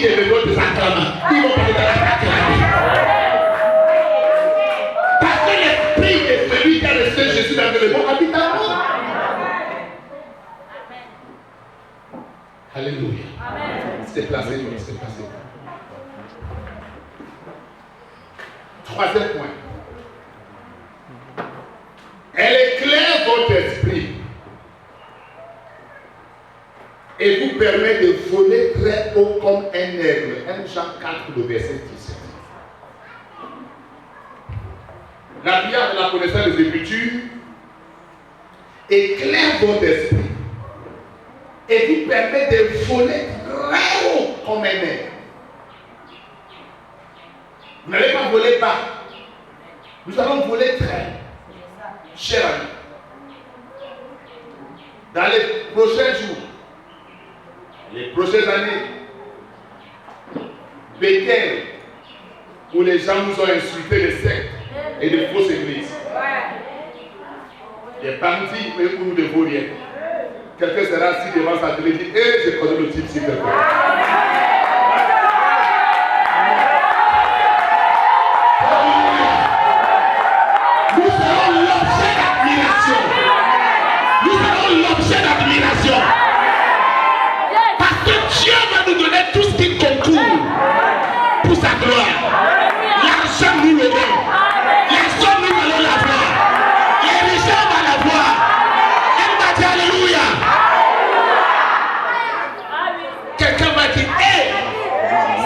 de l'autre sacrement. Ils vont parler de la sacrament. Parce que l'esprit de celui qui a reçu Jésus dans le monde habite en nous. Alléluia. C'est placé, c'est placé. Troisième point. Elle éclaire votre esprit et vous permet de voler très haut comme un aigle. 1 Jean 4, le verset 17. La prière de la connaissance des Écritures éclaire votre esprit et vous permet de voler très haut comme un aigle. Vous n'allez pas voler bas. Nous allons voler très. Cher ami, dans les prochains jours, les prochaines années, Bethel, où les gens nous ont insulté de sectes et de fausses églises, les bandits, mais où nous ne vaut rien. Quelqu'un sera assis devant sa télé et dit, je connais le type s'il te plaît. L'objet d'admiration. Parce que Dieu va nous donner tout ce qui concourt pour sa gloire. L'argent nous le donne. Les sommes nous allons l'avoir. Les richesses on va l'avoir. Elle va dire Alléluia. Quelqu'un va dire, hey,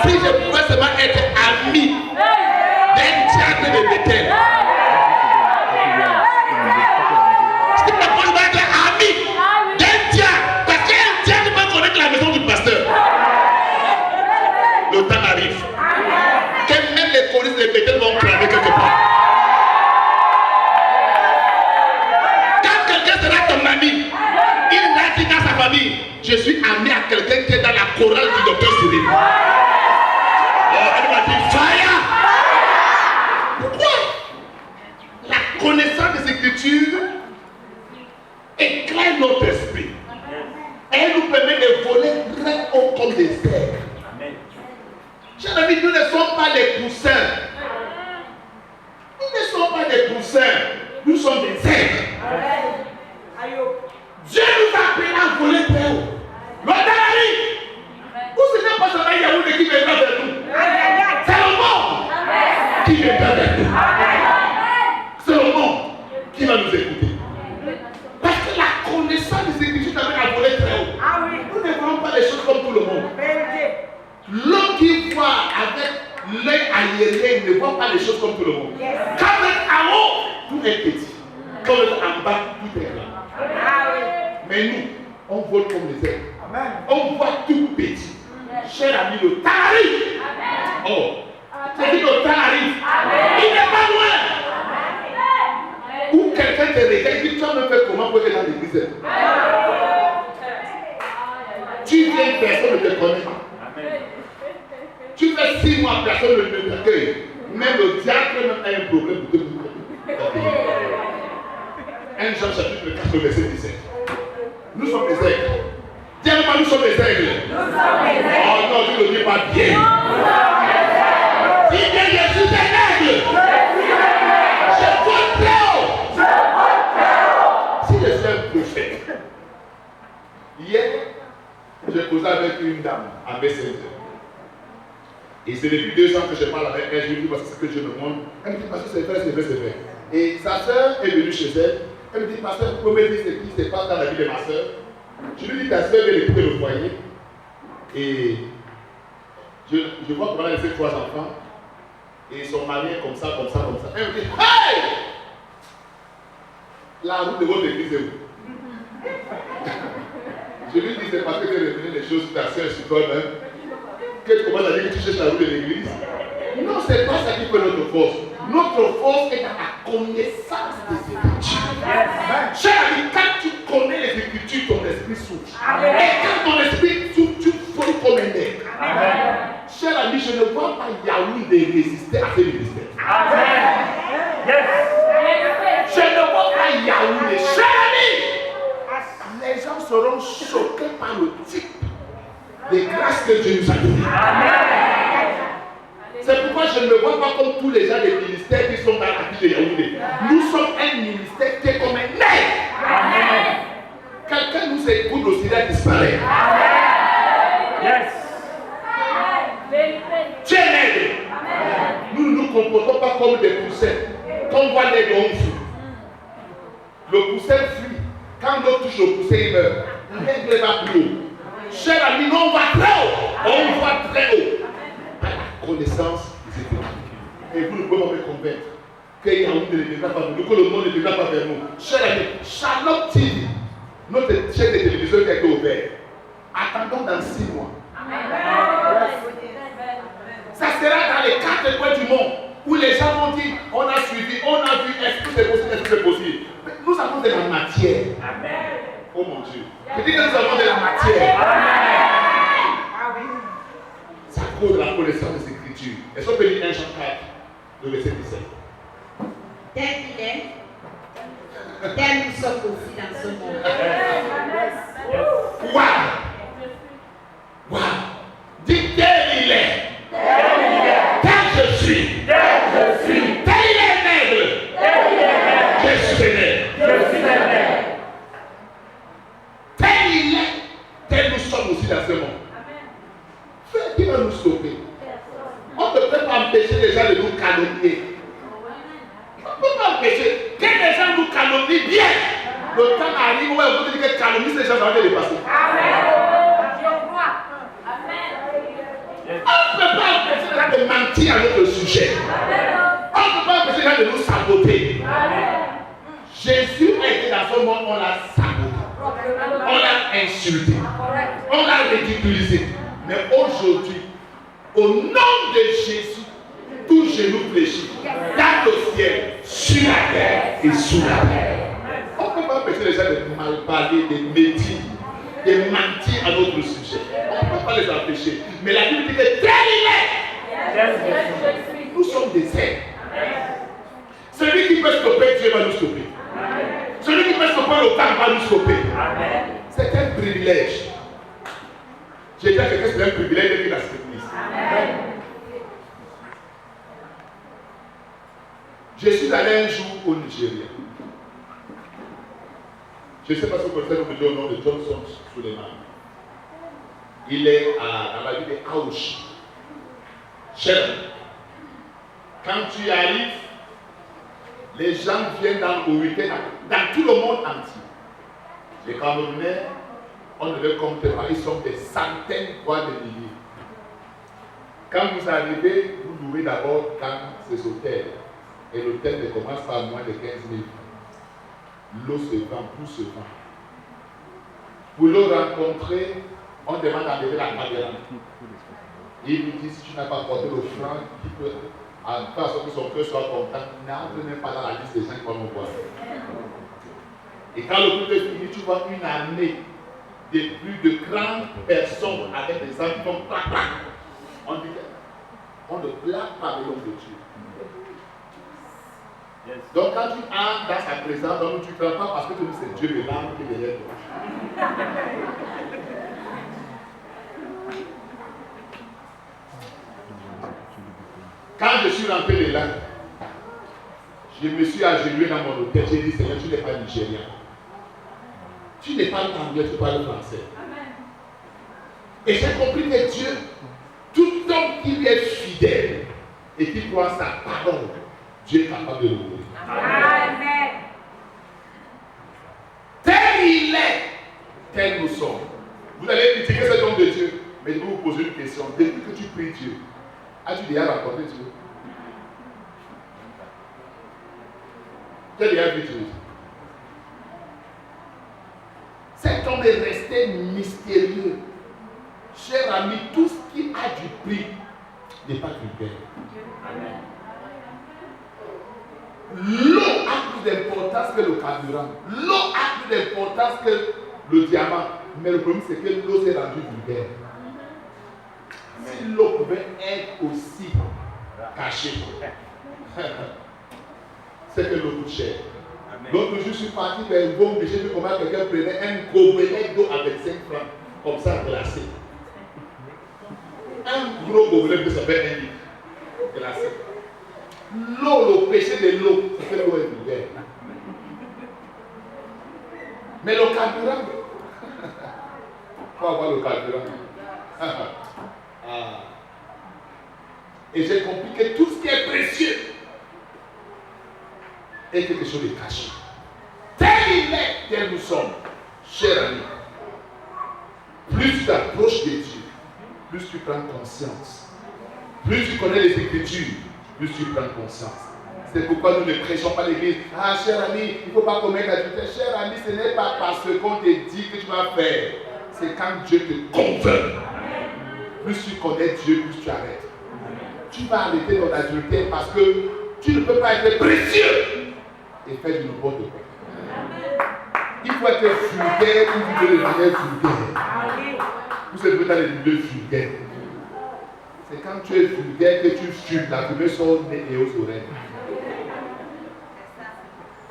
si je pouvais seulement être ami d'un diable de Bethel. Le temps arrive. Que même les polices de Bethel vont clamer quelque part. Quand quelqu'un sera ton ami, il l'a dit dans sa famille, je suis ami à quelqu'un qui est dans la chorale du docteur Cyril. Elle va dire, fire! Pourquoi? La connaissance des Écritures éclaire notre esprit. Elle nous permet de voler très haut comme des aigles. Chers amis, nous ne sommes pas des poussins. Nous ne sommes pas des poussins. Nous sommes des aigles. Dieu nous a appelés à voler très haut. Le temps arrive. Vous ne savez pas seulement Yaoundé qui viendra vers nous. C'est le monde qui viendra vers nous. C'est le monde qui va nous écouter. Parce que la connaissance des Écritures t'amène à voler très haut. Nous ne voyons pas les choses comme tout le monde. L'homme qui voit avec l'œil aérien ne voit pas les choses comme tout le monde. Quand vous êtes en haut, tout est petit. Quand vous êtes en bas, tout est grand. Mais nous, on vole comme les aigles. On voit tout petit. Cher ami, le temps arrive. Oh, c'est dit le temps arrive. Il n'est pas loin. Ou quelqu'un te regarde qui toi même fait comment pour être dans l'église. Tu viens, personne ne te connaît. Tu fais 6 mois, personne ne t'accueille. Même le diable même a un problème pour te bouger. 1 Jean chapitre 4, verset 17. Nous sommes des aigles. Dis-moi, nous sommes des aigles. Oh non, tu ne le dis pas bien. Dis bien, je suis un aigle. Je vole très haut. Si je suis un prophète, hier, j'ai causé avec une dame à Messenger. Et c'est depuis 2 ans que je parle avec elle. Je lui dis parce que c'est ce que je me montre. Elle me dit parce que c'est vrai, c'est vrai, c'est vrai. Et sa soeur est venue chez elle. Elle me dit, pasteur, vous pouvez me dire ce qui se passe dans la vie de ma soeur. Je lui dis, ta soeur vient d'écouter le foyer. Et je vois comment elle a laissé 3 enfants. Et son mari est comme ça, comme ça, comme ça. Elle me dit, hey! La route de votre église est où? Je lui dis, c'est parce que j'ai revenu les choses de ta soeur sur toi-même. Que tu commences à dire que tu cherches la route de l'église. Non, c'est pas ça qui fait notre force. Notre force est dans la connaissance des Écritures. Cher ami, quand tu connais les Écritures, ton esprit souffle. Et quand ton esprit souffle, tu voles comme un aigle. Cher ami, je ne vois pas Yaoundé résister à ce ministère. Je ne vois pas Yaoundé. Cher ami, les gens seront choqués par le type des grâces que Dieu nous a données. C'est pourquoi je ne me vois pas comme tous les gens des ministères qui sont dans la vie de Yaoundé. Nous sommes un ministère qui est comme un aigle. Quelqu'un nous écoute aussi, là disparaît. Yes. Tu es l'aigle. Nous ne nous comportons pas comme des poussins. Quand on voit l'aigle, on fuit. Le poussin fuit. Quand l'autre touche le poussin, il meurt. L'aigle va plus haut. Cher ami, nous on va très haut. On va très haut. Par la connaissance des Écritures. Et vous ne pouvez pas me convaincre que Yaoundé ne viendra pas vers nous, que le monde ne viendra pas vers nous. Cher ami, Shalom TV, notre chaîne de télévision qui a été ouverte. Attendons dans 6 mois. Ça sera dans les 4 coins du monde où les gens vont dire on a suivi, on a vu, est-ce que c'est possible, est-ce que c'est possible. Mais nous avons de la matière. Amen. Oh mon Dieu. Je dis que nous avons de la matière. Amen. Ça cause de la connaissance des Écritures. Est-ce qu'on peut lire 1 Jean 4, le verset 17? Tel qu'il est, tel nous sommes aussi dans ce monde. Waouh! Waouh! Dis tel il est. Tel je suis. Tel il est un aigle. Je suis un aigle. Tel il est. Tel nous sommes aussi dans ce monde. Frère, qui va nous stopper? On ne peut pas empêcher les gens de nous calomnier. On ne peut pas empêcher. Que les gens nous calomnient bien. Le temps arrive où on peut dire que calomnie, ces gens vont les dépasser. On ne peut pas empêcher les gens de mentir à notre sujet. On ne peut pas empêcher les gens de nous saboter. Jésus a été dans ce monde, on l'a saboté. On l'a insulté. On l'a ridiculisé. Mais aujourd'hui, au nom de Jésus, tout genou fléchit dans le ciel, sur la terre et sous la terre. On ne peut pas empêcher les gens de mal parler, de mentir, de mentir à notre sujet. On ne peut pas les empêcher. Mais la Bible dit que tel il est. Nous sommes des êtres. Celui qui peut stopper, Dieu va nous stopper. Celui qui peut stopper le temps va nous stopper. C'est un privilège. J'ai dit à quelqu'un que c'est un privilège d'être dans cette église. Je suis allé un jour au Nigeria. Je ne sais pas si vous connaissez le nom de Johnson Suleiman. Il est dans la ville de Aouch. Cher, quand tu arrives, les gens viennent dans le week-end, dans tout le monde entier. Les Camerounais, on ne les compte pas, ils sont des centaines, voire des milliers. Quand vous arrivez, vous louez d'abord dans ces hôtels. Et l'hôtel ne commence pas à moins de 15 000 francs. L'eau se vend, tout se vend. Pour le rencontrer, on demande d'enlever la caméra. Il lui dit, si tu n'as pas porté le franc, qui peut, en façon que son cœur soit content, n'entre même pas dans la liste des gens qui vont nous voir. Et quand le culte est fini, tu vois une armée de plus de 30 personnes avec des armes qui font clac clac. On dit on ne blague pas le nom de Dieu. Yes. Donc quand tu entres dans sa présence, donc tu ne crains pas parce que c'est Dieu de l'âme qui est derrière toi. Quand je suis rentré de là, je me suis agenouillé dans mon hôtel. J'ai dit, Seigneur, tu n'es pas nigérien. Tu n'es pas anglais, tu parles français. Amen. Et j'ai compris que Dieu, tout homme qui lui est fidèle et qui croit sa parole, Dieu est capable de l'ouvrir. Amen. Tel il est, tel nous sommes. Vous allez critiquer cet homme de Dieu, mais je vais vous poser une question. Depuis que tu pries Dieu, as-tu déjà rencontré Dieu? Tu as déjà vu Dieu? Cet homme est resté mystérieux. Cher ami, tout ce qui a du prix n'est pas vulgaire. L'eau a plus d'importance que le carburant. L'eau a plus d'importance que le diamant. Mais le problème, c'est que l'eau s'est rendue vulgaire. Si l'eau pouvait être aussi cachée, c'est que l'eau coûte cher. L'autre jour, je suis parti vers un bon j'ai vu comment quelqu'un prenait un gobelet d'eau avec 5 francs, comme ça glacé. un gros gobelet peut s'appeler un litre glacé. L'eau, le péché de l'eau, c'est que l'eau est vulgaire. Mais le carburant, il faut avoir le carburant. Et j'ai compris que tout ce qui est précieux est quelque chose de caché. Tel il est, tel nous sommes, chers amis. Plus tu t'approches de Dieu, plus tu prends conscience. Plus tu connais les Écritures, plus tu prends conscience. C'est pourquoi nous ne prêchons pas l'église. Ah, cher ami, il ne faut pas commettre l'adultère. Cher ami, ce n'est pas parce qu'on te dit que tu vas faire. C'est quand Dieu te convainc. Plus tu connais Dieu, plus tu arrêtes. Tu vas arrêter ton adultère parce que tu ne peux pas être précieux et faire du n'importe quoi. Il faut être vulgaire ou vivre de manière vulgaire. Vous savez dans les milieux vulgaires. C'est quand tu es vulgaire que tu fumes, la fumée sort au nez et aux oreilles.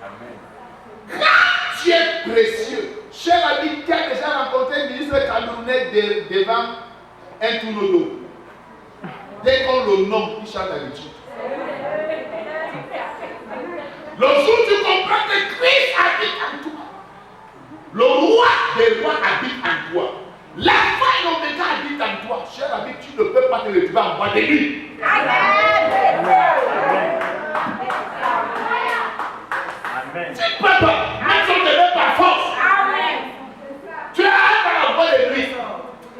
Amen. Quand tu es précieux, cher ami, qui a déjà rencontré un ministre camerounais devant un tourneau d'eau. Dès qu'on le nomme, il change d'habitude. Le jour où tu comprends que Christ habite en toi, le roi des rois habite en toi, la fin et l'oméga habite en toi, cher ami, tu ne peux pas te retrouver en bois de nuit. Amen. Tu ne peux pas, même si on te met par force. Amen. Tu es dans la bois de nuit,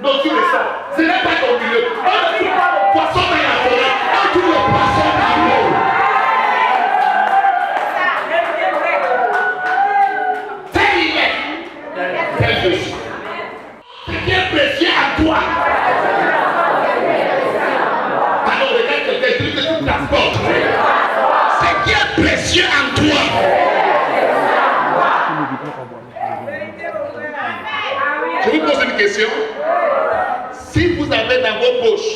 donc tu le sors. Ce n'est pas ton milieu. On ne trouve pas le poisson dans la forêt, on trouve le poisson dans l'eau. Tel il est, tel je suis. Ce qui est précieux à toi. Alors regarde quelqu'un qui te transporte. Ce qui est précieux en toi. Je vous pose une question. Si vous avez dans vos poches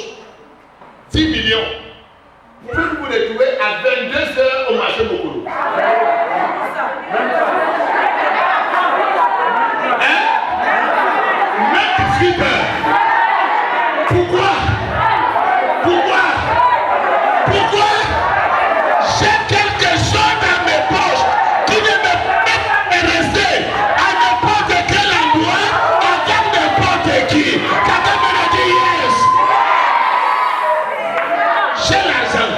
10 millions, vous pouvez vous retrouver à 22 heures au marché Mokolo. Même 18 heures. Pourquoi? J'ai quelque chose dans mes poches qui ne me permet de rester à n'importe quel endroit avec n'importe qui. Quelqu'un me dit yes. J'ai l'argent.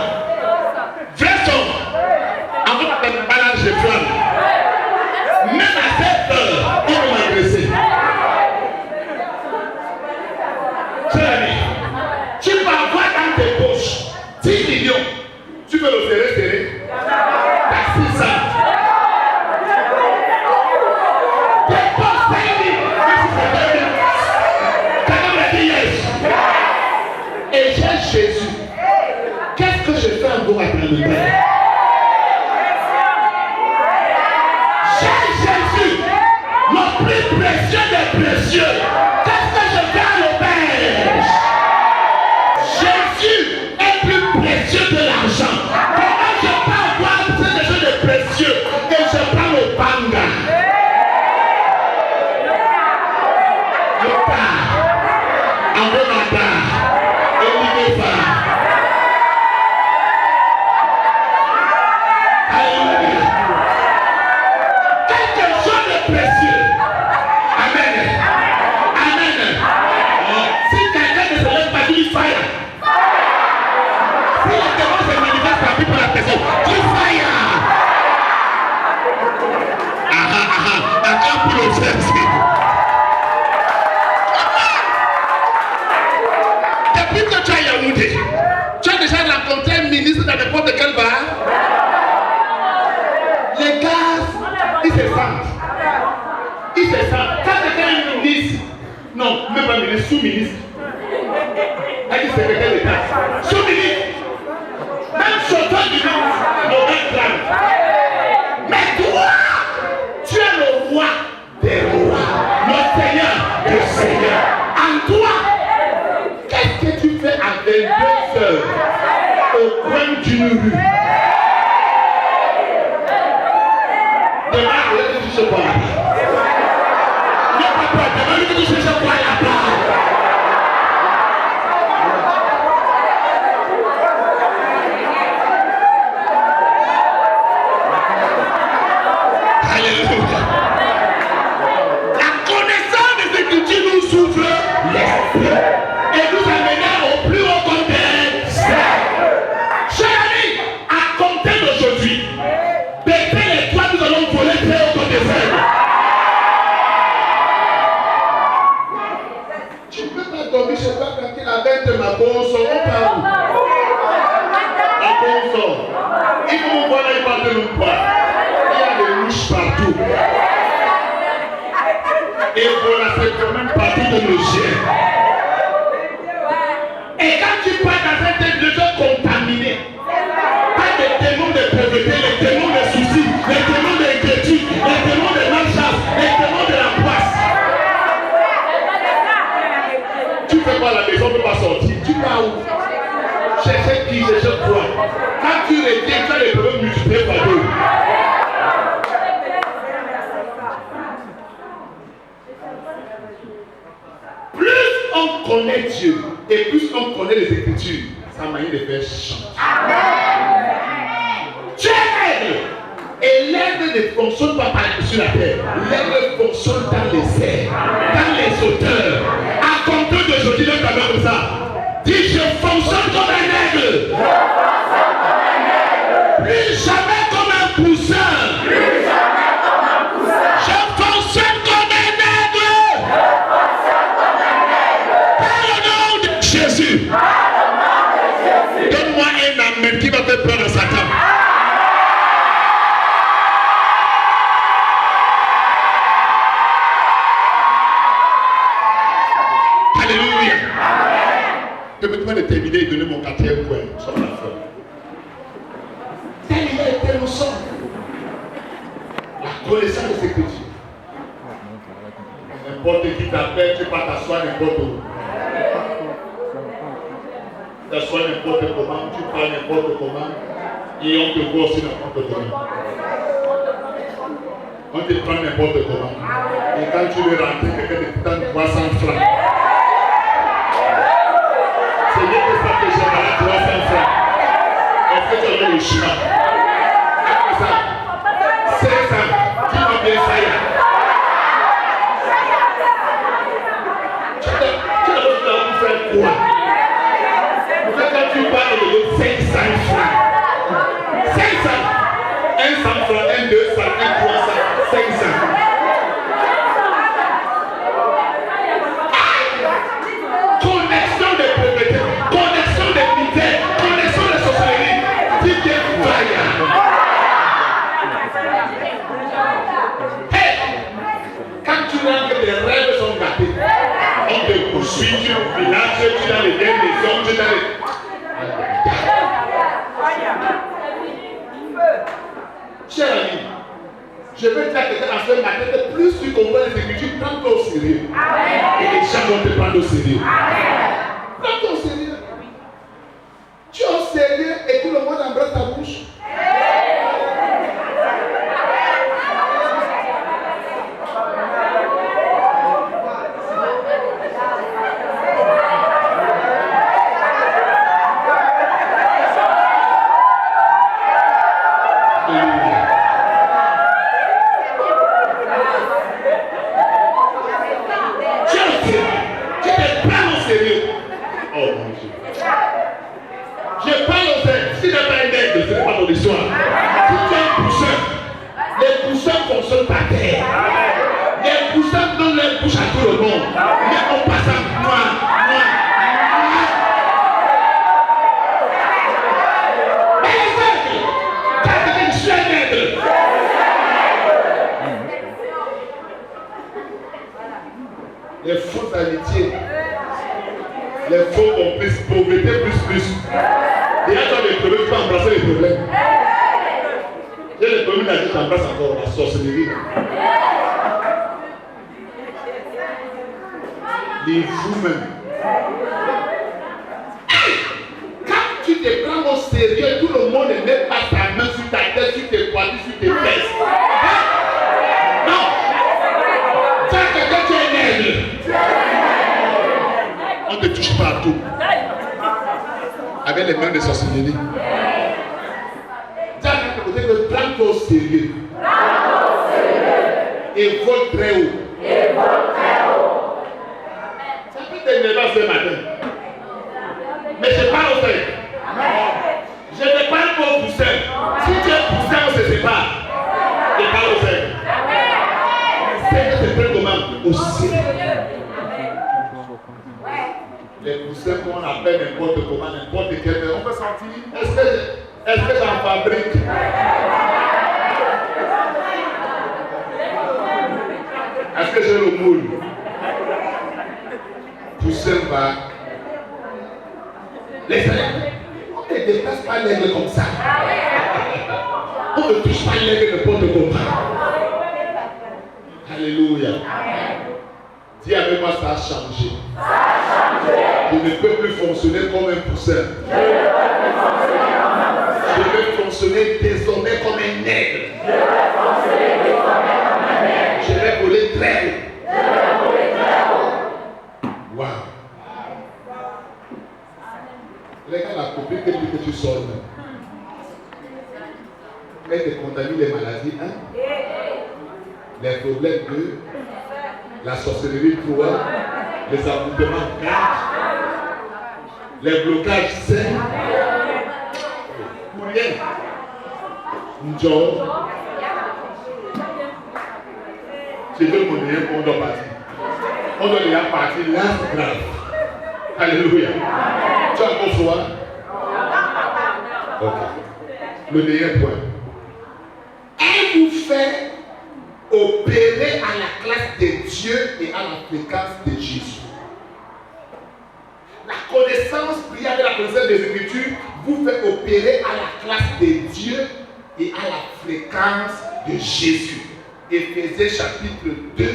Vrai son. Avant de me balancer, je flâne. Même à cette heure, on m'a agressé. Tu peux avoir dans tes poches 10 millions. Tu veux le serrer. T'as 600. Tes poches 5 000. Quelqu'un me dit yes. Et j'ai Jésus. Qu'est-ce que je fais encore à dans le Père? J'ai Jésus, le plus précieux des précieux. Qu'est-ce que je fais à l'auberge? Jésus est plus précieux que l'argent. Comment je peux avoir ces choses de précieux et je prends le banga? Le pas, en Rwanda, et l'Inéfa. Depuis que tu as Yaoundé, tu as déjà rencontré un ministre dans n'importe quel bar. Les gars, ils se sentent. Quand quelqu'un est ministre, non, même pas ministre, sous-ministre. Elle dit secrétaire d'État. Sous-ministre. Même chauffeur du ministre, le même plan. Mais toi, tu es le roi des rois, le Seigneur des seigneurs. En toi, qu'est-ce que tu fais à 22 heures au coin d'une rue? Demain, je ne sais pas. Il n'y a pas de demain, je ne sais pas là-bas. tranquille avec ma bonne il faut me voir là, il parle de nous pas. Il y a des mouches partout. Et voilà, c'est quand même partout de nos chiens. Et quand tu pars dans un tel lieu contaminé, pas des démons de pauvreté, les démons de soucis, les démons d'inquiétude, les démons de malchance, les démons de la poisse. Tu fais quoi à la maison, tu ne peux pas sortir. Tu pars où? Chercher qui, chercher quoi? Quand tu reviens, tu as les problèmes multipliés par deux. Plus on connaît Dieu et plus on connaît les Écritures, sa manière de faire change. Dieu aide. Et l'aide ne fonctionne pas sur la terre. L'aide fonctionne dans les airs, dans les hauteurs. À compter d'aujourd'hui, le caméra comme ça. Dis, je fonctionne comme un aigle. Plus jamais comme un poussin. Je fonctionne comme un aigle. Par le nom de Jésus. Donne-moi un amen qui va faire peur à Satan. Alléluia. Permettez-moi de terminer et donner mon quatrième point sur la foi. Tel nous sommes. La connaissance de ces Écritures. N'importe qui t'appelle, tu peux t'asseoir n'importe où. T'assois n'importe comment, tu parles n'importe comment, et on te voit aussi n'importe comment. On te prend n'importe comment. Et quand tu veux rentrer, quelqu'un te donne 300 francs. C'est mieux que ça que j'ai malade 300 francs. Est-ce que tu as le chemin? Après ça, 500, tu vas bien ça. Tu as besoin de faire quoi? Quand tu parles de 500 francs, 500, 100 francs, 1 200, 1 300, 500. Connexion de pauvreté, connexion de misère, connexion de sorcellerie, dit que hey, quand tu vois que tes rêves sont gâtés, on te poursuit, tu es au village, tu es dans les vieilles maisons, tu es dans les... Cher ami, je veux dire à quelqu'un en ce matin que plus tu comprends les Écritures, prends-toi au sérieux. Et les gens vont te prendre au sérieux. Prends-toi au sérieux. Tu es au sérieux et tout le monde embrasse ta bouche. Les fausses amitiés, les faux complices, pauvreté plus. Déjà, tu as des problèmes, tu peux embrasser les problèmes. J'ai les problèmes, tu embrasses encore la sorcellerie. Les fous-mêmes. Quand tu te prends au sérieux, tout le monde ne met pas sa main sur ta tête, sur tes poitrines, sur tes fesses. Non! Tu as quelqu'un qui est nègre. On te touche partout. Avec les mains de sorcellerie. Tu as quelqu'un côté que prends-toi au sérieux. Et vole très haut. Ça peut t'énerver ce matin. Mais je parle au fait. Je ne parle pas au poussin. Si tu es poussin, on se sépare. Je parle au fait. C'est que tu prends comment? Au sérieux. Les poussins poussins qu'on appelle n'importe comment, n'importe quel. On peut sortir. Est-ce que j'en fabrique? Est-ce que j'ai le moule? Poussin va. Les frères, on ne dépasse pas l'aigle comme ça. On ne touche pas l'aigle n'importe comment. Alléluia. Dis avec moi, ça a changé. Je ne peux plus fonctionner comme un poussin. Je vais fonctionner désormais comme un aigle. Je vais voler très haut. Wow. Regarde la copine que tu sors. Elle te contamine les maladies, hein? Les problèmes de la sorcellerie 3, les aboutements 4, les blocages 5. Pour rien. N'djo. C'est deux monnaies qu'on doit partir. On doit déjà partir là, c'est grave. Alléluia. Tu as encore froid? Ok. Le dernier point. Elle vous fait opérer à la classe de Dieu et à la fréquence de Jésus. La connaissance, prier avec la connaissance des Écritures, vous fait opérer à la classe de Dieu et à la fréquence de Jésus. Éphésiens chapitre 2,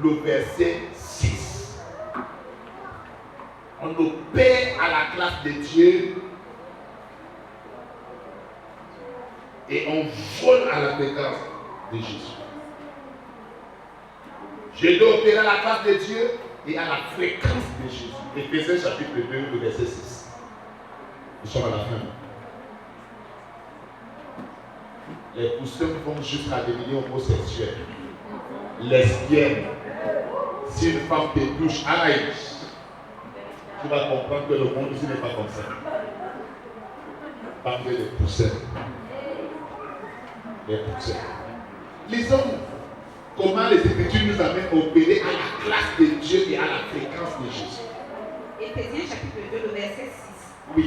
le verset 6. On opère à la classe de Dieu et on vole à la fréquence de Jésus. Je dois opérer à la classe de Dieu et à la fréquence de Jésus. Éphésiens chapitre 2, le verset 6. Nous sommes à la fin. Les poussins vont jusqu'à devenir homosexuels, lesbiennes. Si une femme te touche, aïe, tu vas comprendre que le monde ici n'est pas comme ça. Parmi les poussins. Les poussins. Lisons comment les Écritures nous amènent à opérer à la classe de Dieu et à la fréquence de Jésus. Éphésiens chapitre 2, le verset 6. Oui.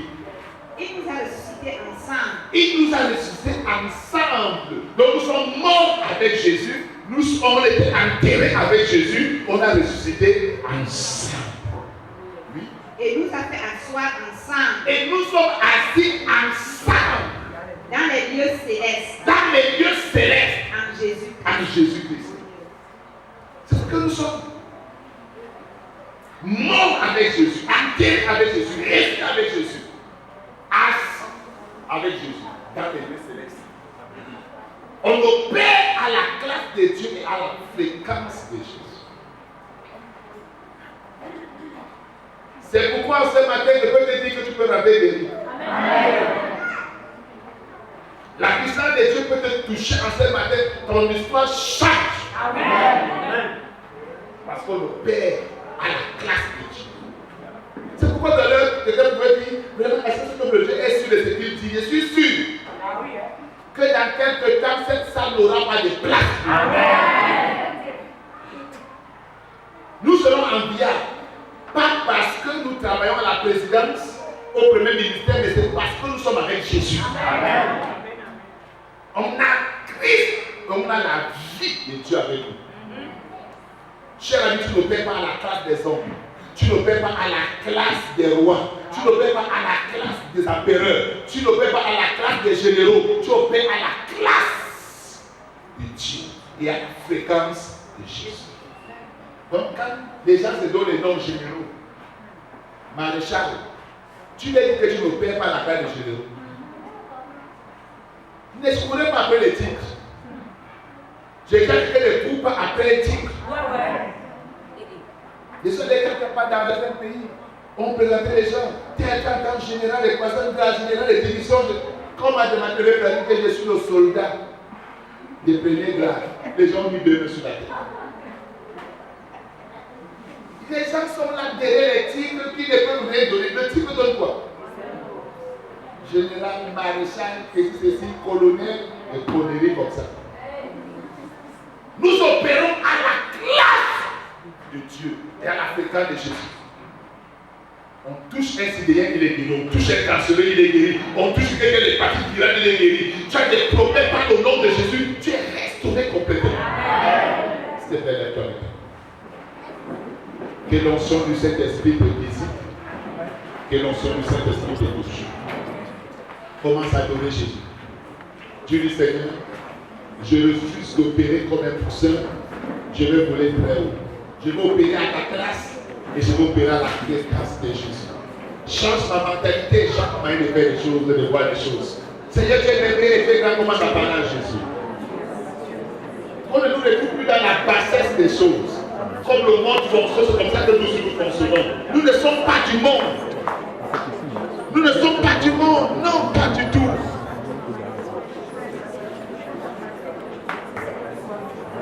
Il nous a ressuscités ensemble. Il nous a ressuscités ensemble. Donc nous sommes morts avec Jésus. On était enterrés avec Jésus. On a ressuscité ensemble. Oui. Et nous a fait asseoir ensemble. Et nous sommes assis ensemble. Dans les lieux célestes. Dans les lieux célestes. En Jésus. En Jésus-Christ. C'est ce que nous sommes. Morts avec Jésus. Enterrés avec Jésus. Restés avec Jésus. Assis avec Jésus. Dans les lieux célestes. On opère à la classe de Dieu et à la fréquence de Jésus. C'est pourquoi ce matin, je peux te dire que tu peux rentrer guéri. La puissance de Dieu peut te toucher en ce matin. Ton histoire change. Amen. Parce qu'on opère à la classe de Dieu. C'est pourquoi tout à l'heure, quelqu'un pouvait dire, vraiment, est-ce que ce Dieu est sûr de ce qu'il dit? Je suis sûr que dans quelques temps, cette salle n'aura pas de place. Amen. Nous serons enviables. Pas parce que nous travaillons à la présidence, au premier ministère, mais c'est parce que nous sommes avec Jésus. Amen. On a Christ, on a la vie de Dieu avec nous. Cher ami, tu n'opères pas à la classe des hommes. Tu n'opères pas à la classe des rois. Tu n'opères pas à la classe des empereurs. Tu n'opères pas à la classe des généraux. Tu opères à la classe de Dieu et à la fréquence de Jésus. Donc quand les gens se donnent les noms généraux, maréchal, tu leur dis que tu n'opères pas à la classe des généraux. Ne se courez pas après les titres. Je dis que les groupes après les titres. Et ce n'est pas dans certains pays. On présentait les gens, tel tant général, les croissants de la générale, les divisions. Comme m'a demandé que je suis le soldat de premier grade. Les gens ont mis 2 mains sur la tête. Les gens sont là derrière les titres qui ne peuvent rien donner. Le titre donne quoi? Général, maréchal, ceci, colonel et colonel comme ça. Nous opérons à la classe de Dieu et à la fréquence de Jésus. On touche un sidérien, il est guéri. On touche un carcéré, il est guéri. On touche quelqu'un de l'hépatite virale, il est guéri. Tu as des problèmes par le nom de Jésus. Tu es restauré complètement. C'est belle la toi. Que l'onction du Saint-Esprit te visite. Que l'onction du Saint-Esprit te touche. Commence à adorer Jésus. Dieu dit Seigneur, je refuse d'opérer comme un pousseur. Je vais voler très haut. Je vais opérer à ta classe et je vais opérer à la grâce de Jésus. Change ma mentalité, change ma manière de faire les choses, de voir les choses. Seigneur, tu es aimé et tu es grand, commence à parler à Jésus. On ne nous retrouve plus dans la bassesse des choses. Comme le monde fonctionne, c'est comme ça que nous fonctionnons. Nous ne sommes pas du monde. Nous ne sommes pas du monde. Non, pas du tout.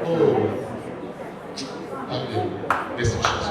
Oh. Amen. Laisse une chose.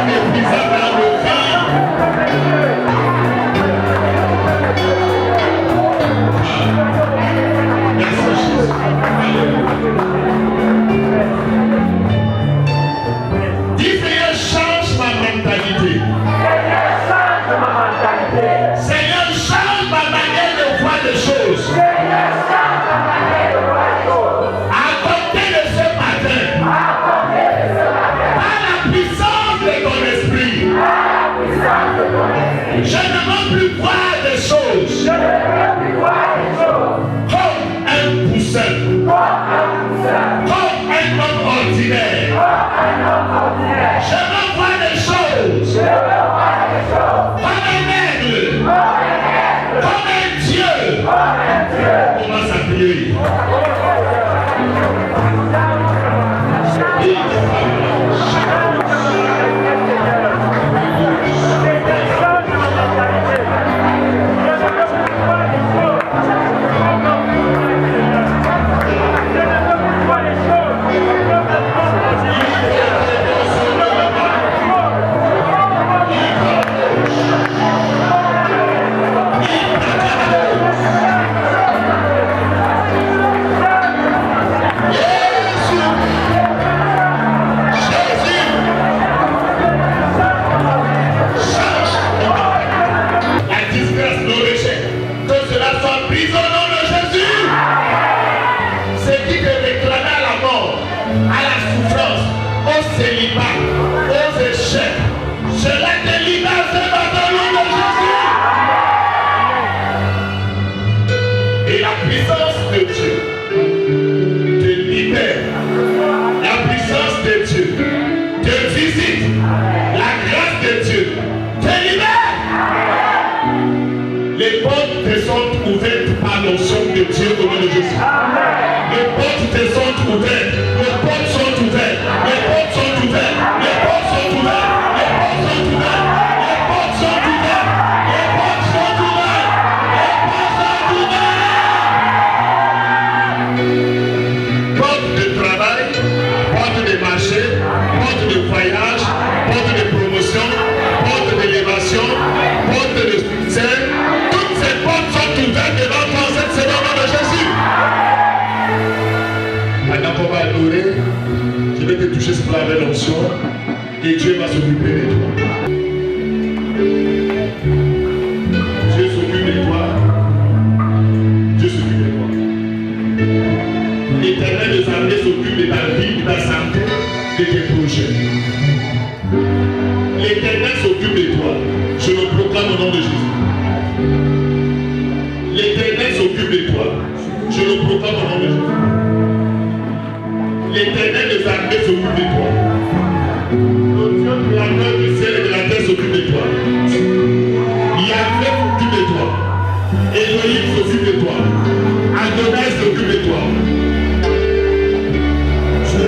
inépuisable dans nos vies. Merci Jésus. Dis Seigneur, change ma mentalité. Seigneur, change ma manière de voir les choses. À compter de ce matin, par la puissance de ton esprit, je ne veux plus voir des choses comme un poussin, comme un homme ordinaire. Je veux voir des choses comme un aigle, comme un Dieu. On va s'appuyer. Dieu au nom de Jésus. Les portes te sont ouvertes. Les portes sont ouvertes. Les portes sont ouvertes. Les portes sont ouvertes. Les portes sont ouvertes. Les portes sont ouvertes. Les portes sont ouvertes. Les portes sont ouvertes. Porte de travail, porte de marché, porte de voyage, porte de promotion, porte d'élévation, porte de succès. Toutes ces portes sont ouvertes devant toi cette semaine. Maintenant qu'on va adorer, je vais te toucher sur la belle onction et Dieu va s'occuper de toi. Dieu s'occupe de toi. Dieu s'occupe de toi. L'Éternel des armées s'occupe de ta vie, de ta santé, de tes projets. L'Éternel s'occupe de toi. Je le proclame au nom de Jésus. L'Éternel s'occupe de toi. Je le proclame au nom de Jésus. L'Éternel des armées s'occupe de toi. Le Dieu créateur du ciel et de la terre s'occupe de toi. Yahvé s'occupe de toi. Elohim s'occupe de toi. Adonai s'occupe de toi. Je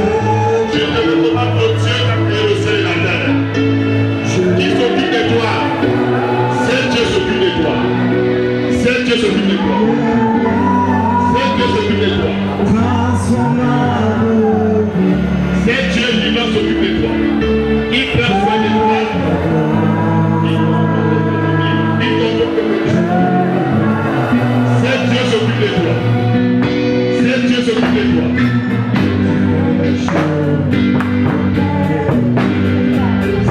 te recommande au Dieu qui a créé le ciel et la terre. Qui s'occupe de toi. C'est Dieu s'occupe de toi. C'est Dieu s'occupe de toi. C'est Dieu s'occupe de toi. C'est Dieu lui-même s'occupe de toi. Il prend soin de toi. Il t'occupe de toi. C'est Dieu s'occupe de toi. C'est Dieu s'occupe de toi.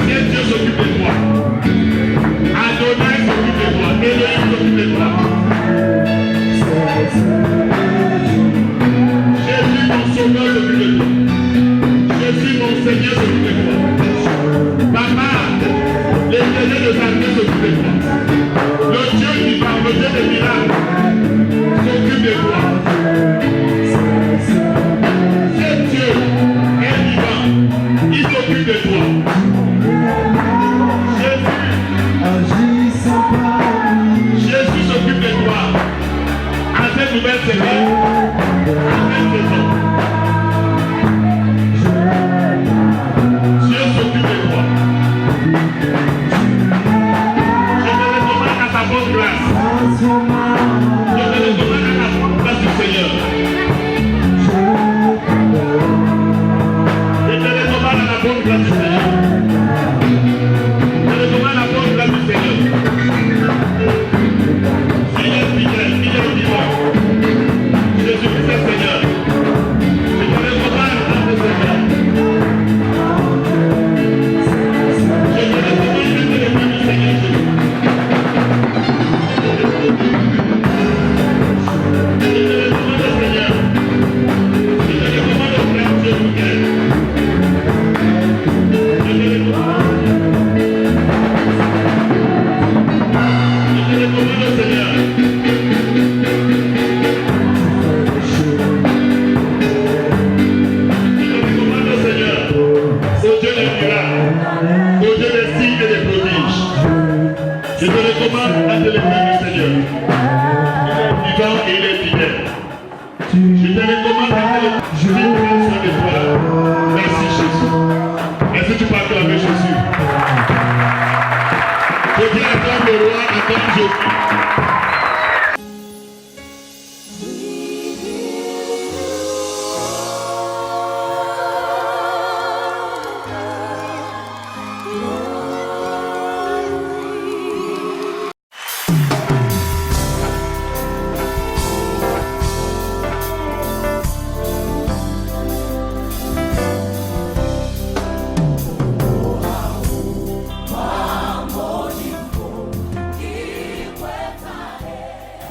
C'est Dieu s'occupe de toi. Adonai s'occupe de toi. Elohim s'occupe de toi. Jésus mon sauveur s'occupe de toi. Jésus mon Seigneur s'occupe de toi. Papa, l'Éternel des armées s'occupe de toi. Le Dieu qui va poser des miracles s'occupe de toi. C'est Dieu est vivant. Il s'occupe de toi. Jésus s'occupe de toi. À cette nouvelle semaine, à cette saison. Dieu s'occupe de toi. Je te recommande à sa bonne grâce. Je te recommande à la bonne grâce du Seigneur. Je te recommande à la bonne grâce du Seigneur. recommande à te lever du Seigneur. Il est vivant et il est fidèle. Je te recommande à te lever. Je vais prendre soin de toi. Merci Jésus. Est-ce que tu peux acclamer Jésus? Je viens attendre le roi, attendre Jésus.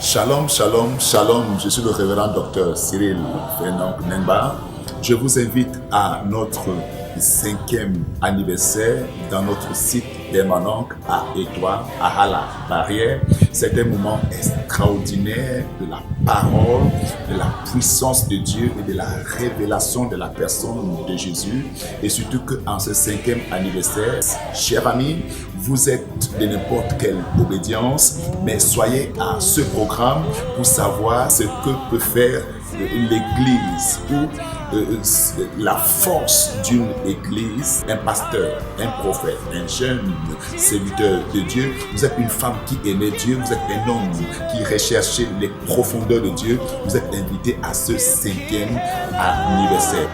Shalom, shalom, shalom. Je suis le révérend docteur Cyril Fernand Nenba. Je vous invite à notre 5e anniversaire dans notre site permanent à Étoile, à Hala, Barrière. C'est un moment extraordinaire de la parole, de la puissance de Dieu et de la révélation de la personne de Jésus. Et surtout qu'en ce 5e anniversaire, chers amis, vous êtes de n'importe quelle obédience, mais soyez à ce programme pour savoir ce que peut faire l'Église ou la force d'une Église, un pasteur, un prophète, un jeune serviteur de Dieu. Vous êtes une femme qui aimait Dieu, vous êtes un homme qui recherchait les profondeurs de Dieu. Vous êtes invité à ce 5e anniversaire.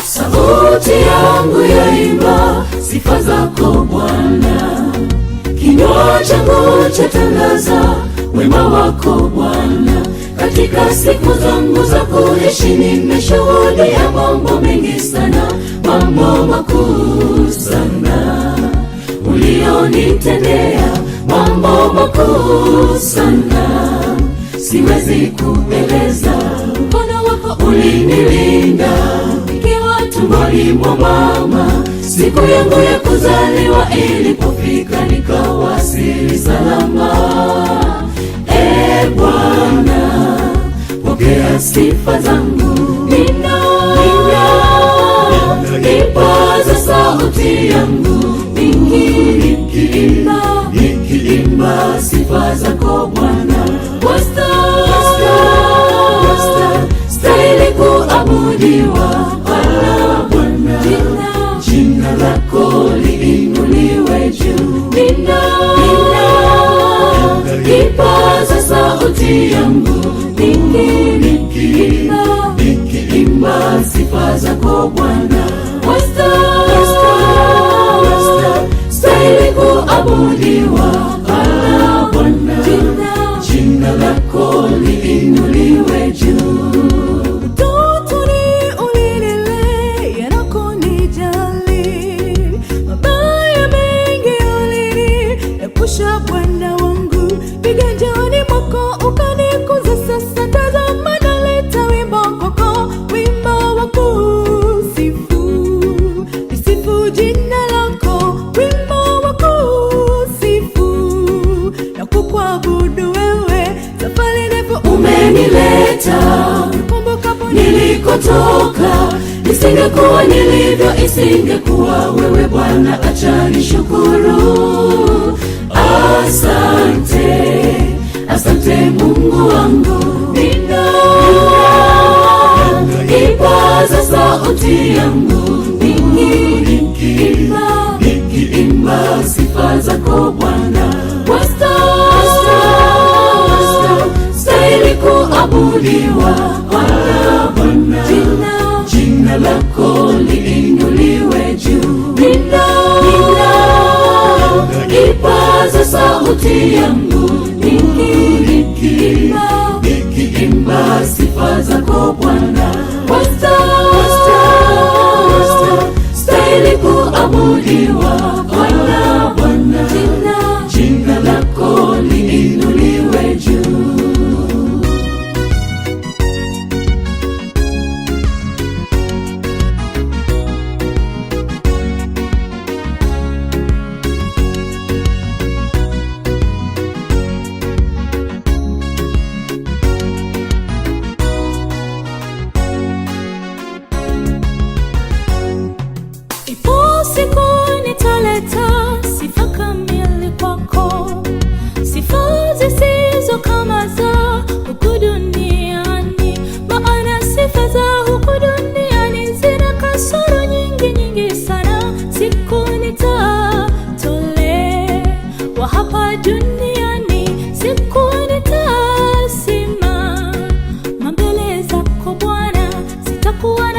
Sauti yangu yaimba sifa zako Bwana, kinywa changu chatangaza wema wako Bwana. Katika siku zangu za kuishi nimeshuhudia mambo mengi sana, mambo makuu sana ulionitendea, mambo makuu sana siwezi kueleza. Mkono wako ulinilinda tumboni mwa mama, siku yangu ya kuzaliwa ilipofika nikawasili salama. Bwana, pokea sifa zangu. Nipaza sauti yangu nikiimba sifa zako Bwana. Stahili kuabudiwa jina lako liinuliwe juu. Kipaza sauti yangu nikiimba sifa zako Bwana. Stahili kuabudiwa Bwana, jina lako liinuliwe juu. Bwana wangu, viganjani mwako ukanikuza. Sasa tazama naleta wimbo kwako, wimbo wa kusifu. Nisifu jina lako, wimbo wa kusifu na kukuabudu wewe. Safari ndefu umenileta, nikumbukapo nilikotoka. Nisingekuwa nilivyo, isingekuwa wewe Bwana, acha nishukuru. Asante, asante Mungu wangu. Ipaza sauti yangu nikiimba sifa zako Bwana. Stahili kuabudiwa Bwana, jina lako liinuliwe juu. Ipaza sauti yangu nikiimba sifa zako Bwana. Stahili abudiwa Bwana, Bwana, jina lako liinuliwe juu.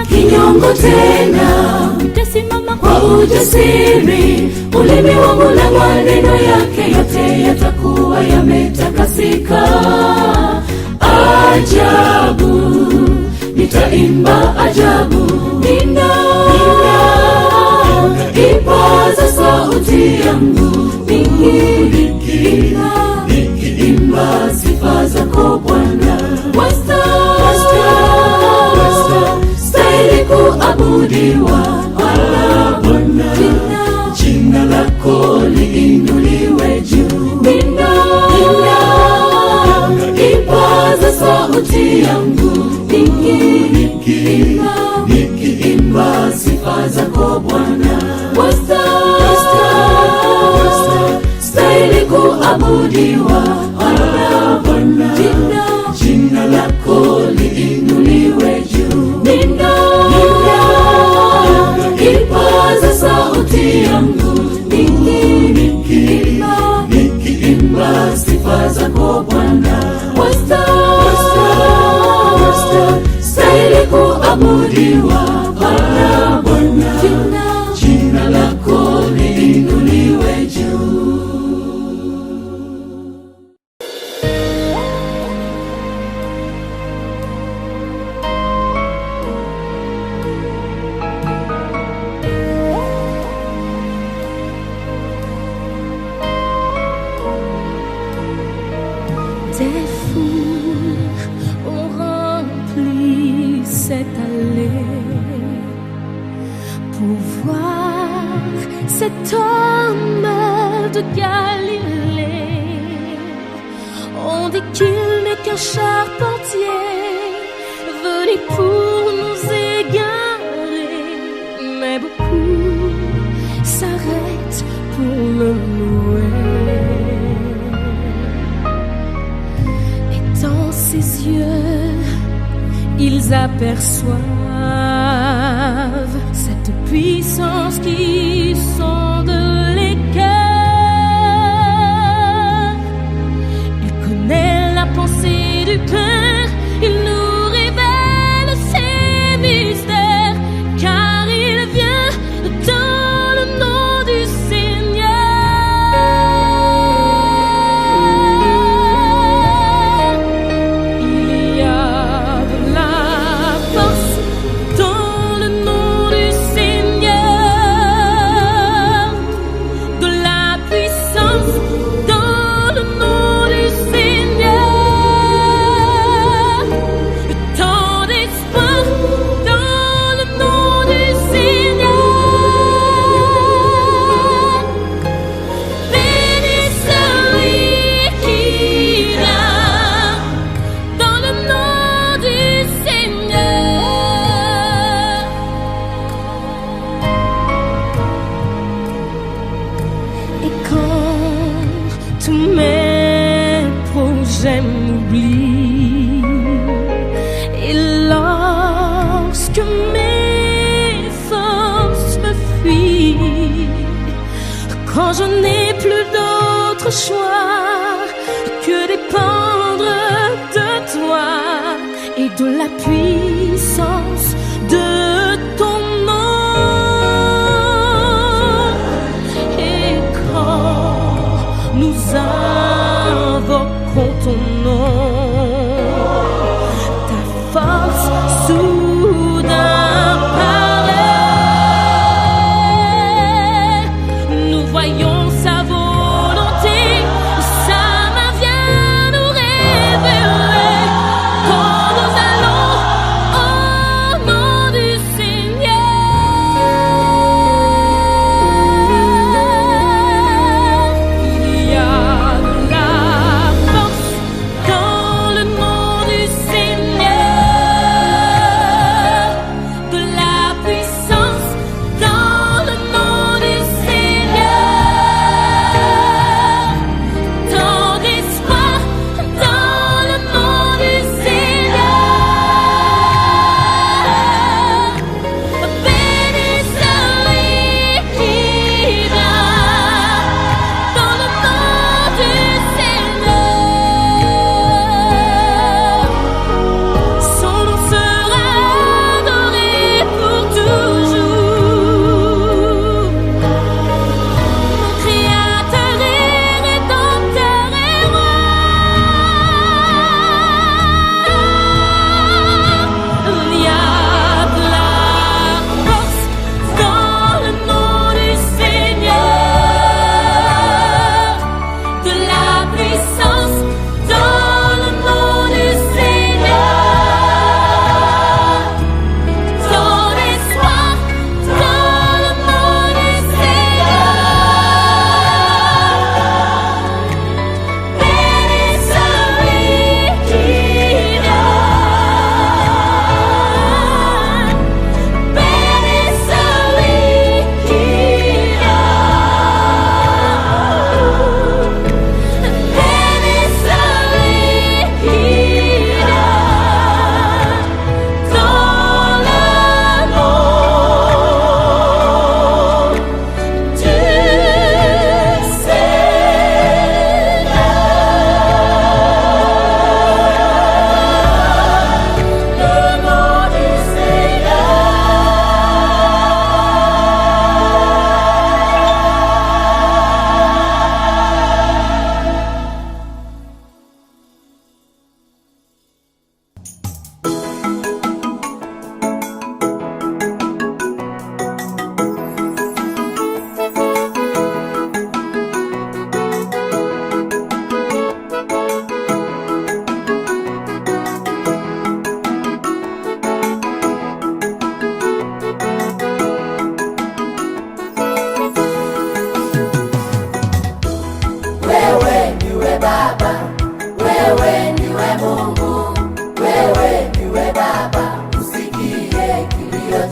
Kinyongo tena, nitasimama kwa ujasiri, ulimi wangu na maneno yake yote yatakuwa yametakasika. Ajabu, nitaimba ajabu, nina ipaza sauti yangu, nikiimba sifa zako Bwana. Stahili kuabudiwa Bwana, Bwana, jina lako liinuliwe juu. Nina ipaza sauti yangu, nikiimba sifa zako Bwana. Stahili kuabudiwa Bwana, Bwana, jina lako liinuliwe juu. Nina ipaza sauti yangu, nikiimba sifa zako Bwana. Stahili kuabudiwa Bwana, Bwana, jina lako liinuliwe juu. Des foules ont rempli cette allée pour voir cet homme de Galilée. On dit qu'il n'est qu'un charpentier venu pour nous égarer, mais beaucoup s'arrêtent pour le louer. Dans ses yeux, ils aperçoivent cette puissance qui sonde les cœurs. Il connaît la pensée du Père, il nous révèle ses mystères, car il vient dans le nom du Seigneur. Quand je n'ai plus d'autre choix que dépendre de toi et de la puissance de ton nom. Et quand nous invoquons ton nom, ta force soudain.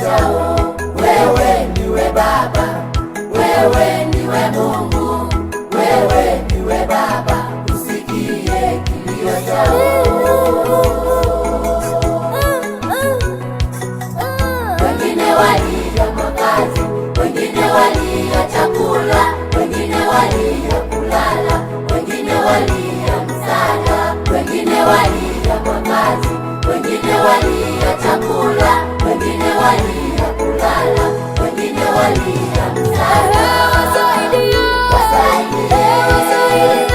chao. Wewe ndiwe Baba, wewe ndiwe Mungu, wewe ndiwe Baba, usikie kilio chao. Wengine walia makazi, wengine walia chakula, wengine walia kulala, wengine walia msaada, wengine walia makazi, wengine walia chakula, wengine walia kulala, wengine walia msaada. Wasaidie, wasaidie, wasaidie,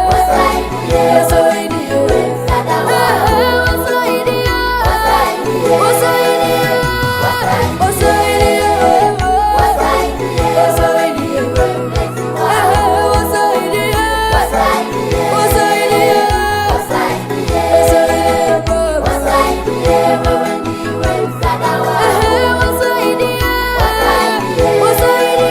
wasaidie, wasaidie msaada wao. Wasaidie, wasaidie, wasaidie, wasaidie, wasaidie mlezi wao. Wasaidie, wasaidie, wasaidie, wasaidie, wewe ndiwe msaada wao. Wasaidie, wasaidie, wasaidie,